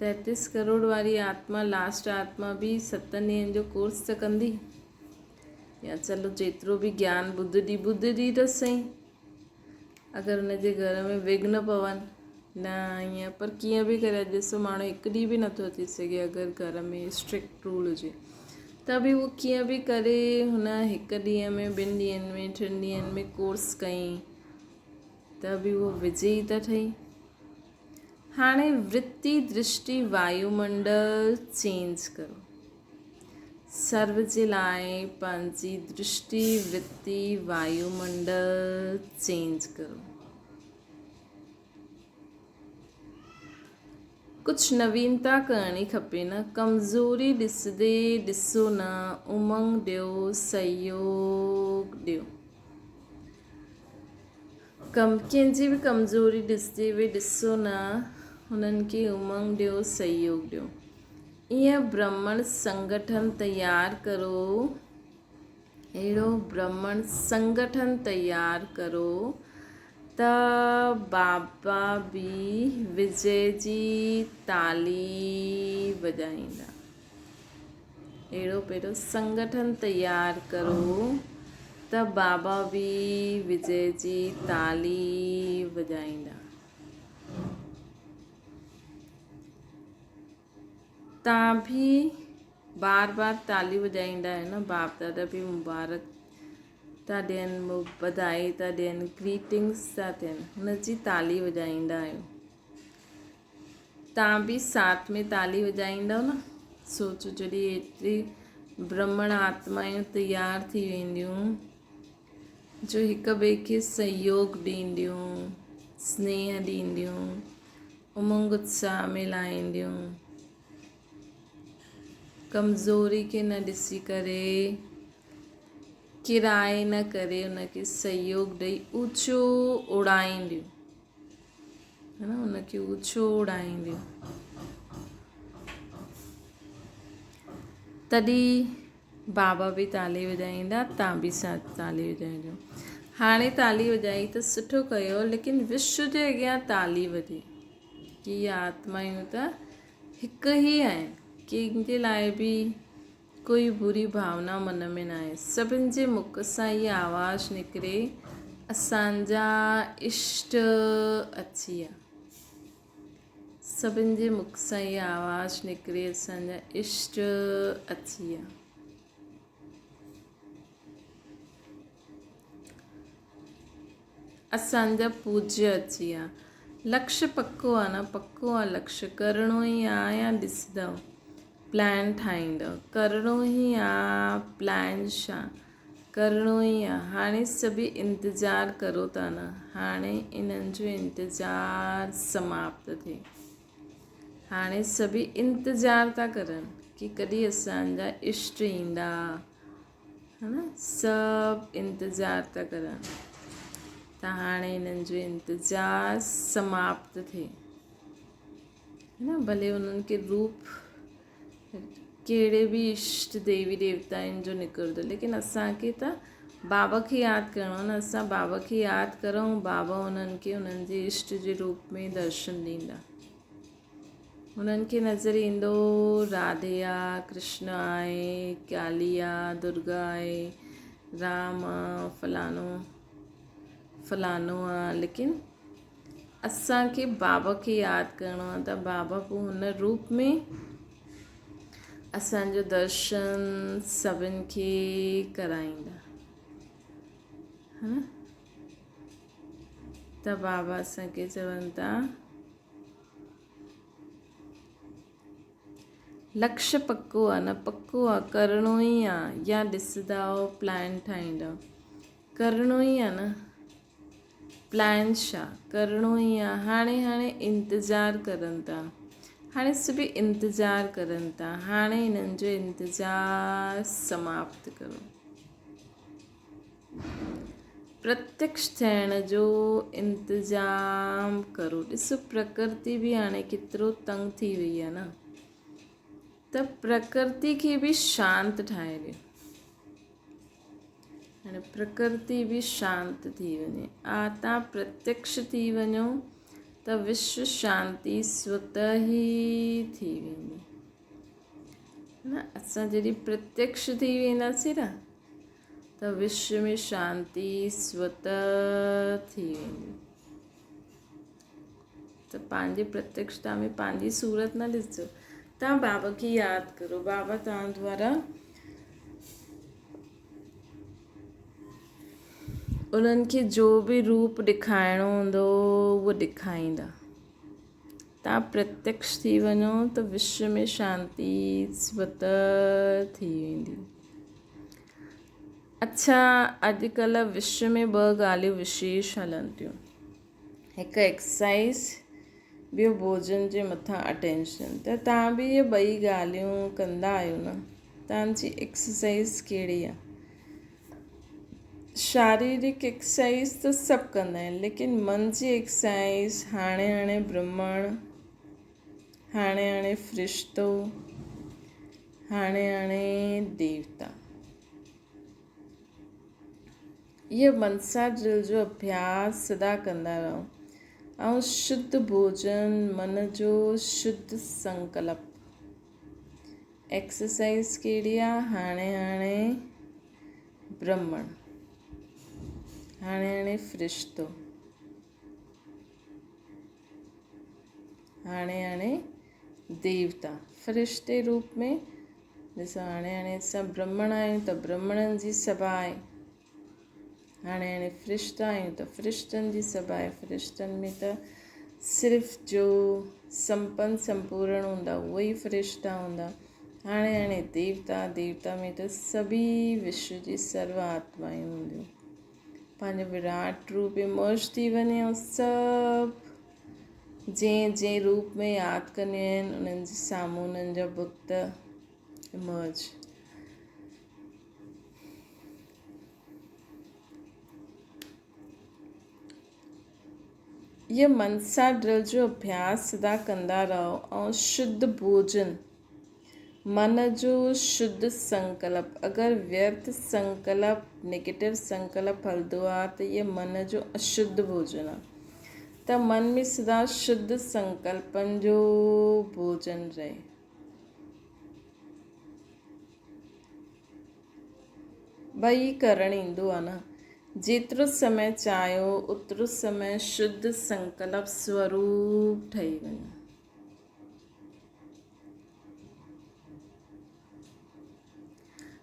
Speaker 1: 33 करोड़ वारी आत्मा, लास्ट आत्मा बि 7 ॾींहंनि जो कोर्स त कंदी, या चलो जेतिरो बि ज्ञान ॿुधंदी त सही। अगरि हुनजे घर में विघ्न पवनि न ईअं, पर कीअं बि करे ॾिसो, माण्हू हिकु ॾींहुं बि नथो अची सघे अगरि घर में स्ट्रिक्ट रूल हुजे, त बि उहो कीअं बि करे हुन हिकु ॾींहं में, 2 ॾींहंनि में, 3 ॾींहंनि में कोर्स कयईं त बि उहो विजयी त ठही। हाणे वृत्ति दृष्टि वायुमंडल चेंज करो। सर्व जे लाइ पंहिंजी दृष्टि वृत्ति वायुमंडल चेंज करो। कुछ नवीनता करणी खपे न। कमज़ोरी ॾिसंदे ॾिसो न, उमंग ॾियो, सहयोग ॾियो। कंहिंजी बि कमज़ोरी ॾिसंदे हुए ॾिसो न, हुननि खे उमंग ॾियो, सहयोग ॾियो। ईअं ब्राह्मण संगठन तयारु करो, अहिड़ो ब्राह्मण संगठन तयारु करो त बाबा बि विजय जी ताली वॼाईंदा। अहिड़ो पहिरियों संगठन तयारु करो त बाबा बि विजय जी ताली वॼाईंदा। तव्हां बि बार बार ताली वॼाईंदा आहियो न, बाप दादा बि मुबारक था ॾियनि, बधाई था ॾियनि, ग्रीटिंग्स था थियनि, हुनजी ताली वॼाईंदा आहियो। तव्हां बि साथ में ताली वॼाईंदव न। सोचो जॾहिं एतिरी ब्राह्मण आत्मायूं तयारु थी वेंदियूं जो हिक ॿिए खे सहयोग ॾींदियूं, स्नेह ॾींदियूं, उमंग उत्साह में लाहींदियूं, कमज़ोरी खे न ॾिसी करे, किराए न करे, उनखे सहयोग ॾेई ऊचो उड़ाईंदियूं, है न, उनखे ऊचो उड़ाईंदियूं, तॾहिं बाबा बि ताली वॼाईंदा, तव्हां बि साथ ताली वॼाइजो। हाणे ताली वॼाई त सुठो कयो, लेकिन विश्व जे अॻियां ताली वॼे कि इहे आत्मायूं त हिकु ई आहिनि, कंहिंजे लाइ बि कोई बुरी भावना मन में न आहे। सभिनि जे मुख सां इहा आवाज़ु निकिरे, असांजा इष्ट अची विया। सभिनि जे मुख सां इहा आवाज़ निकिरे, असांजा इष्ट अची विया। असांजा पूज्य अची विया। लक्ष्य पक्को आहे न, पक्को आहे लक्ष्य, करिणो ई आहे या ॾिसंदव प्लान ठाहींदव, करिणो ई आहे प्लान छा करिणो ई आहे। हाणे सभई इंतज़ारु करो था न, हाणे इन्हनि जो इंतज़ारु समाप्त थिए। हाणे सभई इंतज़ारु था करनि कि कॾहिं असांजा इष्ट ईंदा, है न, सभु इंतज़ारु था करनि। त हाणे इन्हनि जो इंतज़ारु समाप्त थिए, है न। भले उन्हनि खे रूप कहिड़े बि इष्ट देवी देवता आहिनि जो निकिरंदो, लेकिन असांखे त बाबा खे यादि करिणो आहे न। असां बाबा खे यादि करूं, बाबा उन्हनि खे उन्हनि जे इष्ट जे रूप में दर्शन ॾींदा। उन्हनि खे नज़र ईंदो राधे आहे, कृष्ण आहे, काली आहे, दुर्गा आहे, राम आहे, फलानो आहे। लेकिन असांखे बाबा खे यादि करिणो आहे, त बाबा पोइ हुन रूप में असांजो दर्शन सभिनि खे कराईंदा, है न। त बाबा असांखे चवनि था लक्ष्य पक्को आहे न, पक्को आहे, करिणो ई आहे या ॾिसंदव प्लान ठाहींदव, करिणो ई आहे न। प्लान छा करिणो ई आहे। हाणे इंतज़ारु करनि था, हाणे सभई इंतज़ारु करनि था। हाणे इन्हनि जो इंतज़ारु समाप्त करो। प्रत्यक्ष थियण जो इंतज़ाम करो। ॾिसो प्रकृति बि हाणे केतिरो तंग थी वई आहे न, त प्रकृति खे बि शांति ठाहे ॾियो। हाणे प्रकृति बि शांत थी वञे। तव्हां प्रत्यक्ष थी वञो त विश्व शांति स्वतः ई थी वेंदी, न। असां जॾहिं प्रत्यक्ष थी वेंदासीं न, त विश्व में शांति स्वतः थी वेंदी। त पंहिंजे प्रत्यक्षता में पंहिंजी सूरत न ॾिसो, तव्हां बाबा खे यादि करो। बाबा तव्हां द्वारा उन्हनि खे जो बि रूप ॾेखारिणो हूंदो उहो ॾेखारींदा। तव्हां प्रत्यक्ष थी वञो त विश्व में शांति स्वतः थी वेंदी। अच्छा, अॼुकल्ह विश्व में 2 ॻाल्हियूं विशेष हलनि थियूं। हिकु एक्सरसाइज़, ॿियो भोजन जे मथां अटेंशन। त तव्हां बि इहे 2 ॻाल्हियूं कंदा आहियो न। तव्हांजी एक्सरसाइज़ कहिड़ी आहे? शारीरिक एक्सरसाइज़ त सभु कंदा आहिनि, लेकिन मन जी एक्सरसाइज़ हाणे ब्रह्मण, हाणे फ़रिश्तो, हाणे देवता, इहे मनसा ड्रिल जो अभ्यास सदा कंदा रहो। ऐं शुद्ध भोजन, मन जो शुद्ध संकल्प। एक्सरसाइज़ कहिड़ी आहे? हाणे ब्रह्मण, हाणे फ़रिश्तो, हाणे देवता। फ़रिश्ते रूप में ॾिसो, हाणे असां ब्रह्मण आहियूं त ब्रह्मणनि जी सभा आहे। हाणे फ़रिश्ता आहियूं त फ़रिश्तनि जी सभा आहे। फ़रिश्तनि में त सिर्फ़ु जो संपूर्ण हूंदा उहे ई फ़रिश्ता हूंदा। हाणे देवता में त सभी विश्व जी सर्व आत्मायूं हूंदियूं। पंहिंजो विराट रूप इमर्ज थी वञे ऐं सभु जंहिं रूप में यादि कंदियूं आहिनि उन्हनि जे साम्हूं उन्हनि जा भक्त इमर्ज। ये मनसा ड्रिल जो अभ्यास सदा कंदा रहो। ऐं शुद्ध भोजन, मन जो शुद्ध संकल्प। अगरि व्यर्थ संकल्प, नेगेटिव संकल्प हलंदो आहे त इहे मन जो अशुद्ध भोजन आहे। त मन में सदा शुद्ध संकल्पनि जो भोजन रहे। भई करणु ईंदो आहे न। जेतिरो समय चाहियो ओतिरो समय शुद्ध संकल्प स्वरूप ठही वञो।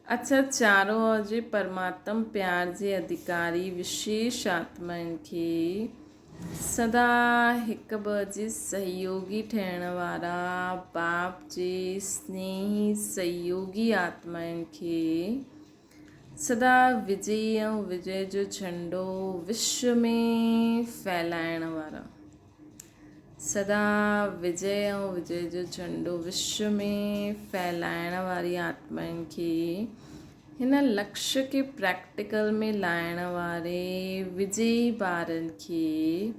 Speaker 1: अच्छा, चारों ओर जे परमात्म प्यार जे अधिकारी विशेष आत्माउनि खे सदा हिक ॿ जे सहयोगी ठहिण वारा बाप जे स्नेही सहयोगी आत्माउनि खे सदा विजय ऐं विजय जो झंडो विश्व में फैलाइण वारा, सदा विजय ऐं विजय जो झंडो विश्व में फैलाइण वारी आत्माउनि खे हिन लक्ष्य खे प्रैक्टिकल में लाइण वारे विजयी ॿारनि खे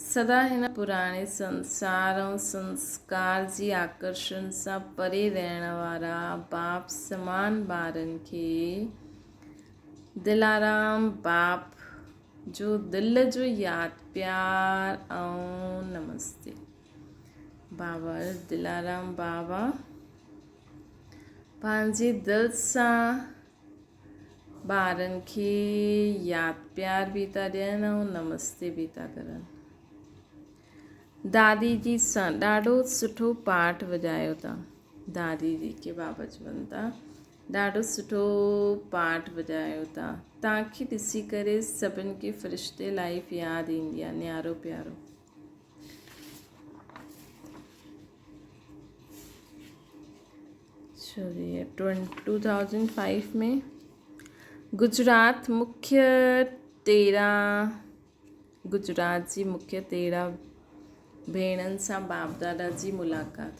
Speaker 1: सदा हिन पुराणे संसार ऐं संस्कार जी आकर्षण सां परे रहण वारा बाप समान ॿारनि खे दिलाराम बाप जो दिल जो यादि प्यार ऐं नमस्ते। बाबा दिलाराम बाबा पंहिंजे दिल सां ॿारनि खे यादि प्यार बि था ॾियनि ऐं नमस्ते बि था करनि। दादी जी सां ॾाढो सुठो पाठ वॼायो था। दादी जी खे बाबा चवनि था ॾाढो सुठो पाठ वॼायो था। तव्हांखे ॾिसी करे सभिनि खे फ़रिश्ते लाइफ यादि ईंदी आहे, न्यारो प्यारो। चलिए 2005 में गुजरात जी मुख्य 13 भेणनि सां बाप दादा जी मुलाक़ात।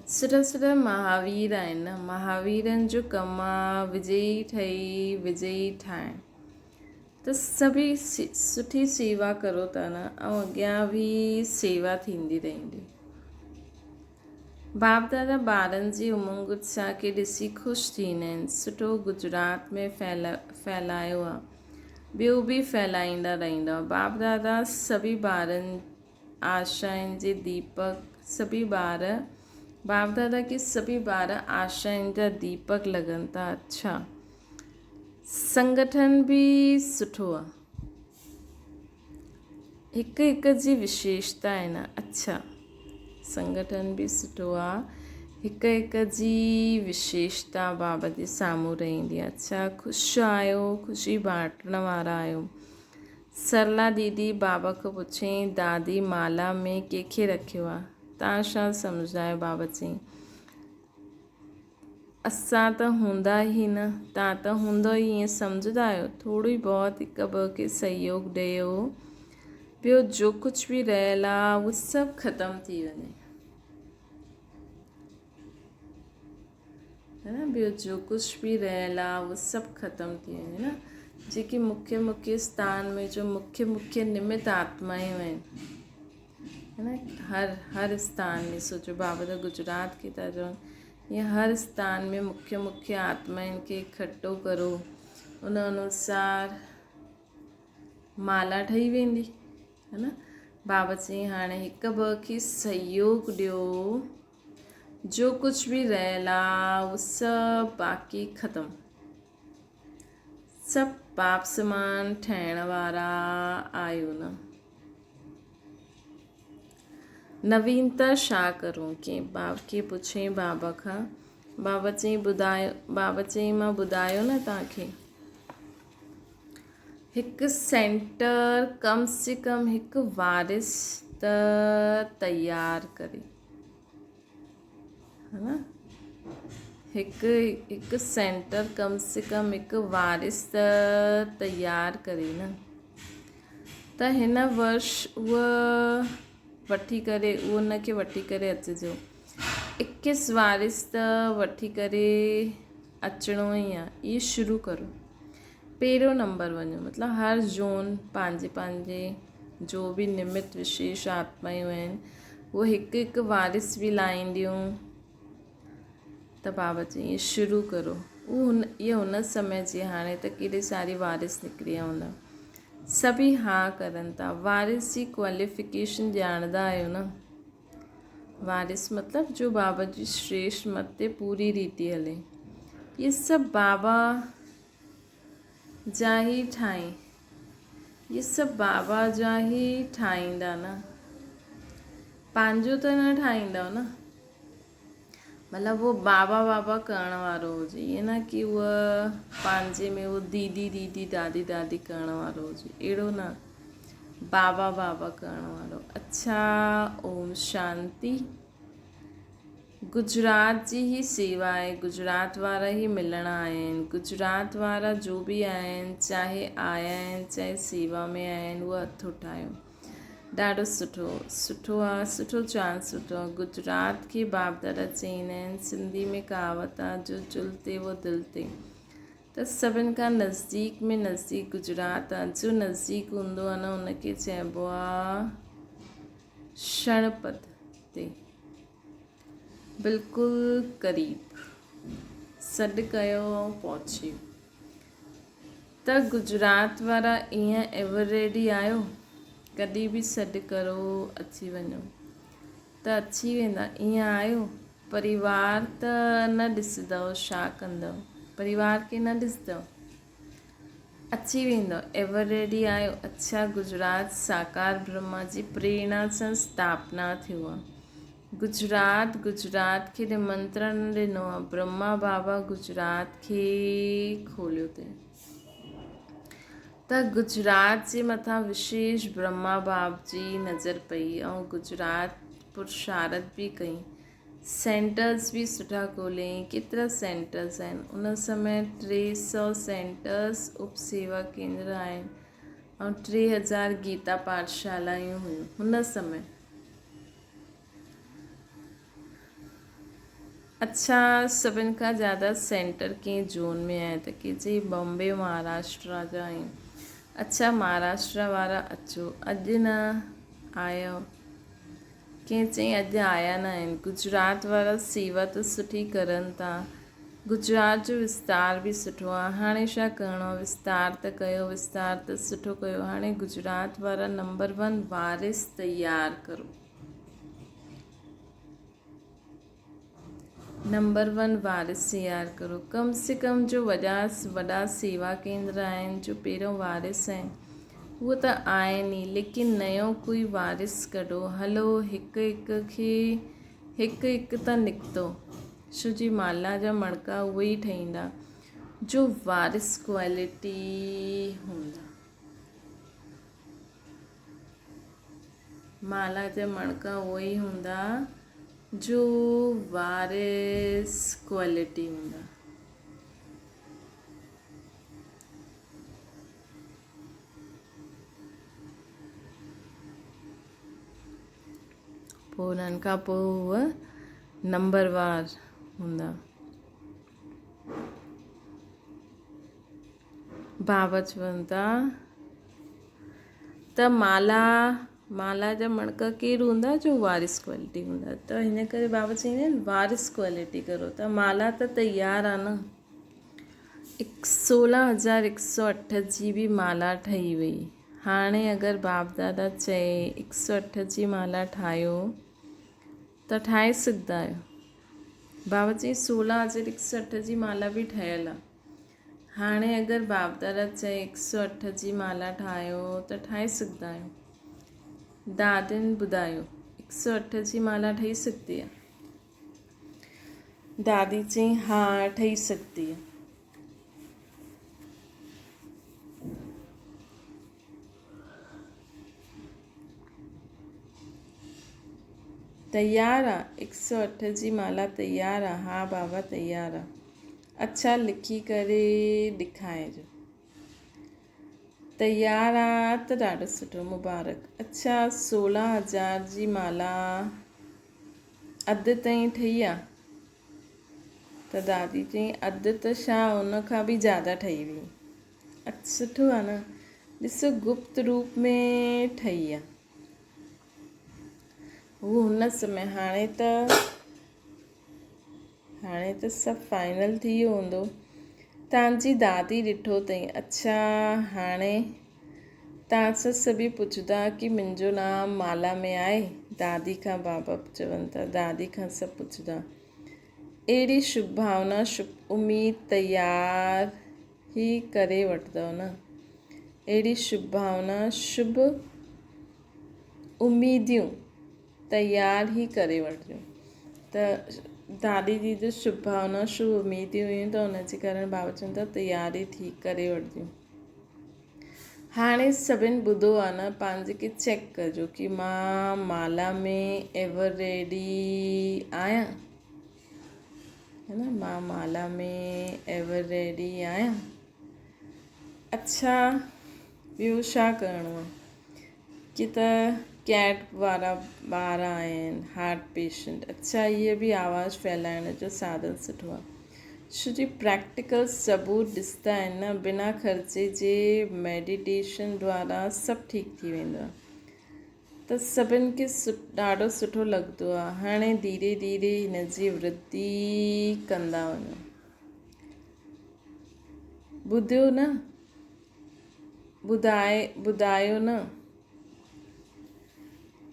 Speaker 1: सुठा महावीर आहिनि न, महावीरनि जो कमु आहे विजयी ठही विजयी ठाहिण। त सभी सुठी सेवा करो था न, ऐं अॻियां बि सेवा थींदी रहंदी। बाप दादा ॿारनि जी उमंग उत्साह खे ॾिसी ख़ुशि थींदा आहिनि। सुठो गुजरात में फैलायो आहे, ॿियो बि फैलाईंदा रहंदा। बाप दादा सभी ॿारनि आशाउनि जे दीपक, सभी ॿार बाप दादा के सभी ॿार आशाउनि जा दीपक लॻनि था। अच्छा, संगठन बि सुठो आहे, हिक जी विशेषता आहे न। अच्छा, संगठन बि सुठो आहे, हिक जी विशेषता बाबा जे साम्हूं रहंदी आहे। अच्छा, ख़ुशि आहियो, ख़ुशी बांटण वारा आहियो। सरला दीदी बाबा खां पुछियईं दादी माला में कंहिंखे रखियो आहे, तव्हां छा सम्झंदा आहियो? बाबा चईं असां त हूंदा ई न, तव्हां त हूंदो ई ईअं सम्झंदा आहियो। थोरो ई बहुत हिक ॿ खे सहयोग ॾियो, ॿियो जो कुझु बि रहियल आहे उहो सभु ख़तमु थी वञे, है न। ॿियो जो कुझु बि रहियल आहे उहो सभु ख़तमु थी वञे न। जेके मुख्य स्थान में जो मुख्य निमित आत्मायूं आहिनि, है न। हर स्थान में सोचो, बाबा त गुजरात की था चवनि, ईअं हर स्थान में मुख्य आत्माउनि खे इकट्ठो करो, उन अनुसार माला ठही वेंदी, है न। बाबा चई हाणे हिक ॿ खे सहयोग ॾियो, जो कुझु बि रहियल आहे उहो सभु बाक़ी ख़तमु, सभु बाप समान ठहिण वारा आहियो न। नवीनता छा करूं? कंहिं बाप खे पुछियईं बाबा खां। बाबा चईं मां ॿुधायो न तव्हांखे, हिकु सेंटर कम से कम हिकु वारिस त तयारु करे, है न। हिकु सेंटर कम से कम हिकु वारिस त तयारु करे न। त हिन वर्ष उनखे वठी करे अचिजो। 21 वारिस त वठी करे अचिणो ई आहे। इहो शुरू करो, पहिरियों नंबर वञो। मतिलबु हर ज़ोन पंहिंजे जो बि निमित विशेष आत्मायूं आहिनि उहो हिकु वारिस बि लाहींदियूं। त बाबा चई इहो शुरू करो। इहो हुन समय जी, हाणे त केॾी सारी वारिस निकिरी विया हूंदा, सभी हा करनि था। वारिस जी क्वालिफिकेशन ॼाणंदा आहियो न। वारिस मतिलबु जो बाबा जी श्रेष्ठ मत ते पूरी रीति हले। ये सभु बाबा जा ई ये सभु बाबा जा ई ठाहींदा न, पंहिंजो त न ठाहींदव न। मतिलबु वो बाबा बाबा करण वारो हुजे, ईअं न की उहा पंहिंजे में वो दीदी दीदी दादी दादी करण वारो हुजे, अहिड़ो न, बाबा बाबा करण वारो। अच्छा, ओम शांति। गुजरात जी ही सेवा आहे, गुजरात वारा ही मिलणा आहिनि, गुजरात वारा जो बि आहिनि, चाहे आया आहिनि चाहे सेवा में आया आहिनि, उहा हथु उठायो। ॾाढो सुठो सुठो आहे, सुठो चांस सुठो आहे। गुजरात खे बाप दादा चईंदा आहिनि, सिंधी में कहावत आहे, जो जुल ते वो दिल ते। त सभिनि खां नज़दीक में नज़दीक गुजरात आहे। जो नज़दीक हूंदो आहे न, उनखे चइबो आहे क्षणपत ते, बिल्कुलु क़रीब, सॾु कयो ऐं पहुची वियो। त गुजरात वारा ईअं एवर रेडी आहियो, कॾहिं बि सॾु करो अची वञो त अची वेंदा, ईअं आहियो। परिवार त न ॾिसंदव, छा कंदव, परिवार खे न ॾिसंदव, अची वेंदव, एवर रेडी आहियो। अच्छा, गुजरात साकार ब्रह्मा जी प्रेरणा सां स्थापना थियो आहे। गुजरात खे निमंत्रण ॾिनो आहे, ब्रह्मा बाबा गुजरात खे खोलियो अथई। त गुजरात जे मथां विशेष ब्रह्मा बाप जी नज़र पई ऐं गुजरात पुरुषारत बि कई, सेंटर्स बि सुठा खोलियईं। केतिरा सेंटर्स आहिनि उन समय, 300 सेंटर्स उपसेवा केंद्र आहिनि ऐं 3000 गीता पाठशालायूं हुयूं हुन समय। अच्छा, सभिनि खां ज़्यादा सेंटर कंहिं जोन में आहे त के चई बॉम्बे महाराष्ट्र जा आहियूं। अच्छा, महाराष्ट्र वारा अचो, अॼु न आयो, कंहिं चई अॼु आया न आहिनि। गुजरात वारा सेवा त सुठी करनि था, गुजरात जो विस्तार बि सुठो आहे। हाणे छा करिणो आहे, विस्तार त कयो, विस्तार त सुठो कयो। हाणे गुजरात वारा नंबर 1 वारिस तयारु करो, नंबर 1 वारिस तयारु करो। कम से कम जो वॾा सेवा केंद्र आहिनि, जो पहिरियों वारिस आहिनि, उहो त आहिनि ई, लेकिन नयो कोई वारिस कढो। हलो, हिकु हिकु त निकितो, छो जी माला जा मणका उहे ई ठहींदा जो वारिस क्वालिटी हूंदा। माला जा मणका उहे ई हूंदा जो वारिस क्वालिटी हूंदा। पोइ उन्हनि खां पोइ उहा नंबरवार हूंदा। बाबा चवनि था त माला जा मणका केरु हूंदा, जो वारिस क्वालिटी हूंदा। त हिन करे बाबा चवंदा आहिनि वारिस क्वालिटी करो। त माला त तयारु आहे न, 16,108 जी बि माला ठही वई। हाणे अगरि बाप दादा चए 108 जी माला ठाहियो त ठाहे सघंदा आहियो। बाबा चई 16,108 जी माला बि ठहियलु आहे। हाणे अगरि बाप दादा चए 108 जी माला ठाहियो त ठाहे सघंदा आहियो। दादियुनि ॿुधायो 108 जी माला ठही सघंदी आहे। दादी चई हा ठही सघंदी आहे। तयारु आहे, 108 जी माला तयारु आहे। हा बाबा तयारु आहे। अच्छा, लिखी करे ॾेखारिजो। तयारु आहे त ॾाढो सुठो, मुबारक। अच्छा, 16,000 जी माला अधु ताईं ठही आहे। त दादी चई अधु त छा, उन खां बि ज़्यादा ठही वई। सुठो आहे न, ॾिसो गुप्त रूप में ठही आहे उहो हुन समय। हाणे त सभु फाइनल थी वियो हूंदो। तव्हांजी दादी ॾिठो अथई। अच्छा, हाणे तव्हां सां सभई पुछंदा की मुंहिंजो नाम माला में आहे। दादी खां बाबा चवनि था, दादी खां सभु पुछंदा। अहिड़ी शुभ भावना, शुभ उम्मीद तयार ई करे वठंदव न। अहिड़ी शुभ भावना, शुभ उम्मीदियूं तयार ई करे वठिजो। त दादी जी जो शुभ भावना शुभ उमेदियूं हुयूं त हुनजे कारण बाबा चवनि था तयारी थी करे वठिजो। हाणे सभिनि ॿुधो आहे न, पंहिंजे खे चेक कजो कि मां माला में एवर रेडी आहियां, है न, मां माला में एवर रेडी आहियां। अच्छा, ॿियो छा करिणो आहे कि त कैट वारा ॿार आहिनि, हार्ट पेशेंट, अच्छा इहे बि आवाज़ु फैलाइण जो साधन सुठो आहे। छो जी प्रैक्टिकल सबूत ॾिसंदा आहिनि न, बिना ख़र्चे जे मेडिटेशन द्वारा सभु ठीकु थी वेंदो आहे। त सभिनि खे ॾाढो सुठो लॻंदो आहे। हाणे धीरे धीरे हिन जी वृद्धि कंदा वञो। ॿुधियो न, ॿुधायो न,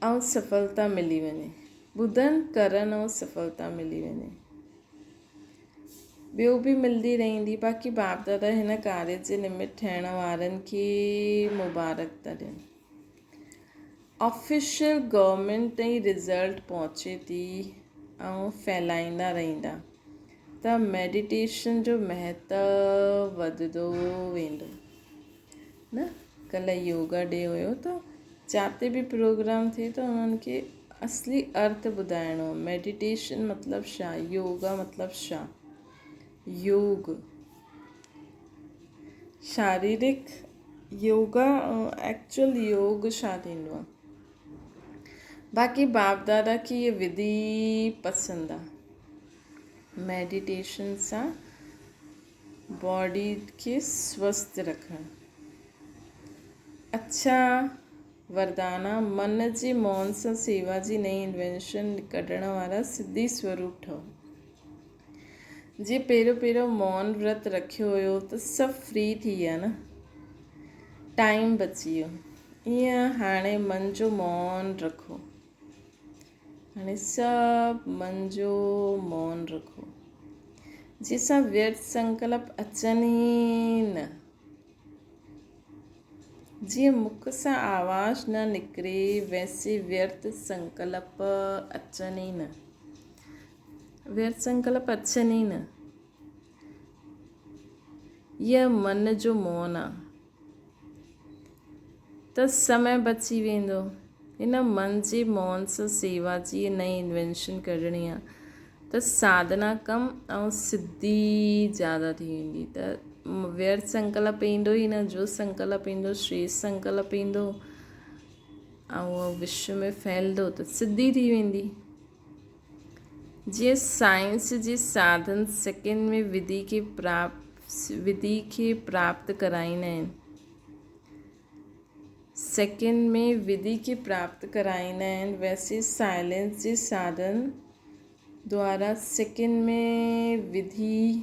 Speaker 1: ऐं सफलता मिली वञे। ॿुधनि करनि ऐं सफलता मिली वञे। ॿियो बि मिलंदी रहंदी। बाक़ी बाप दादा हिन कार्य जे निमित्त थियण वारनि खे मुबारक था ॾियनि। ऑफिशियल गवर्नमेंट ताईं रिज़ल्ट पहुचे थी ऐं फैलाईंदा रहंदा त मेडिटेशन जो महत्व वधंदो वेंदो न। कल्ह योगा डे हुयो त जिते बि प्रोग्राम थिए त उन्हनि खे असली अर्थ ॿुधाइणो। मेडिटेशन मतिलबु छा, योगा मतिलबु छा, योग शारीरिक योगा ऐं एक्चुअल योग छा थींदो आहे। बाक़ी बाप दादा खे इहे विधि पसंदि आहे। मेडिटेशन सां बॉडी खे स्वस्थ रखणु। अच्छा वरदाना, मन जे मौन सां सेवा जी नई इन्वेंशन कढण वारा सिद्धि स्वरूप ठहो। जे पहिरियों मौन व्रत रखियो हुयो त सभु फ्री थी विया न, टाइम बची वियो। ईअं हाणे मन जो मौन रखो। हाणे सभु मन जो मौन रखो, जंहिंसां व्यर्थ संकल्प अचनि ई न। जीअं मुख सां आवाज़ न निकिरे वैसे व्यर्थ संकल्प अचनि ई न। व्यर्थ संकल्प अचनि ई न। यह मन जो मौन आहे त समय बची वेंदो। हिन मन जे मौन सां सेवा जी नई इन्वेंशन कढणी आहे त साधना कम ऐं सिद्धि ज़्यादा थी वेंदी। त व्यर्थ संकल्प ईंदो ई न। जो संकल्प ईंदो श्रेष्ठ संकल्प ईंदो ऐं उहो विश्व में फैलंदो त सिद्धि थी वेंदी। जीअं साइंस जे साधन सेकेंड में विधि खे प्राप्त कराईंदा आहिनि। सेकेंड में विधि खे प्राप्त कराईंदा आहिनि, वैसे साइलेंस जे साधन द्वारा सेकेंड में विधि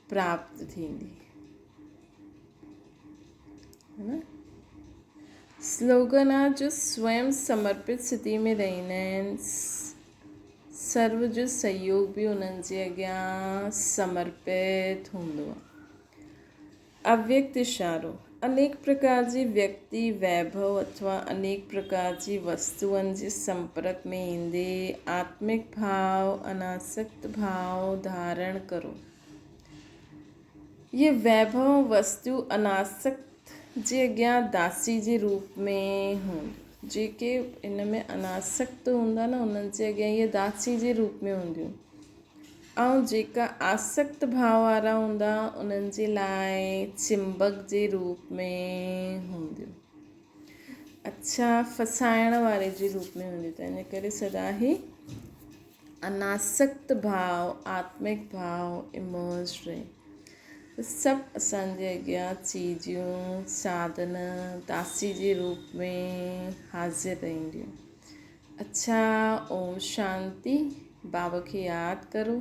Speaker 1: प्राप्त थींदी है न। स्लोगन आहे जो स्वयं समर्पित स्थिति में रहंदा आहिनि, सर्व जो सहयोग बि उन्हनि जे अॻियां समर्पित हूंदो आहे। अव्यक्त इशारो, अनेक प्रकार जी व्यक्ति वैभव अथवा अनेक प्रकार जी वस्तुअनि जे संपर्क में ईंदे आत्मिक भाव अनासक्त भाव धारण करो। ये वैभव वस्तु अनासक्त जे अॻियां दासी जे रूप में हूंदी। जेके इन में अनासक्त हूंदा न उन्हनि जे अॻियां इहे दासी जे रूप में हूंदियूं ऐं जेका आसक्त भाव वारा हूंदा उन्हनि जे लाइ चिंबक जे रूप में हूंदियूं। अच्छा फसाइण वारे जे रूप में हूंदियूं। त इन करे सदा ई अनासक्त भाव आत्मिक भाव इमर्ज रहे। सभु असांजे अॻियां चीजियूं साधन दासी जे रूप में हाज़िर रहंदियूं। अच्छा ओम शांति। बाबा खे यादि करो।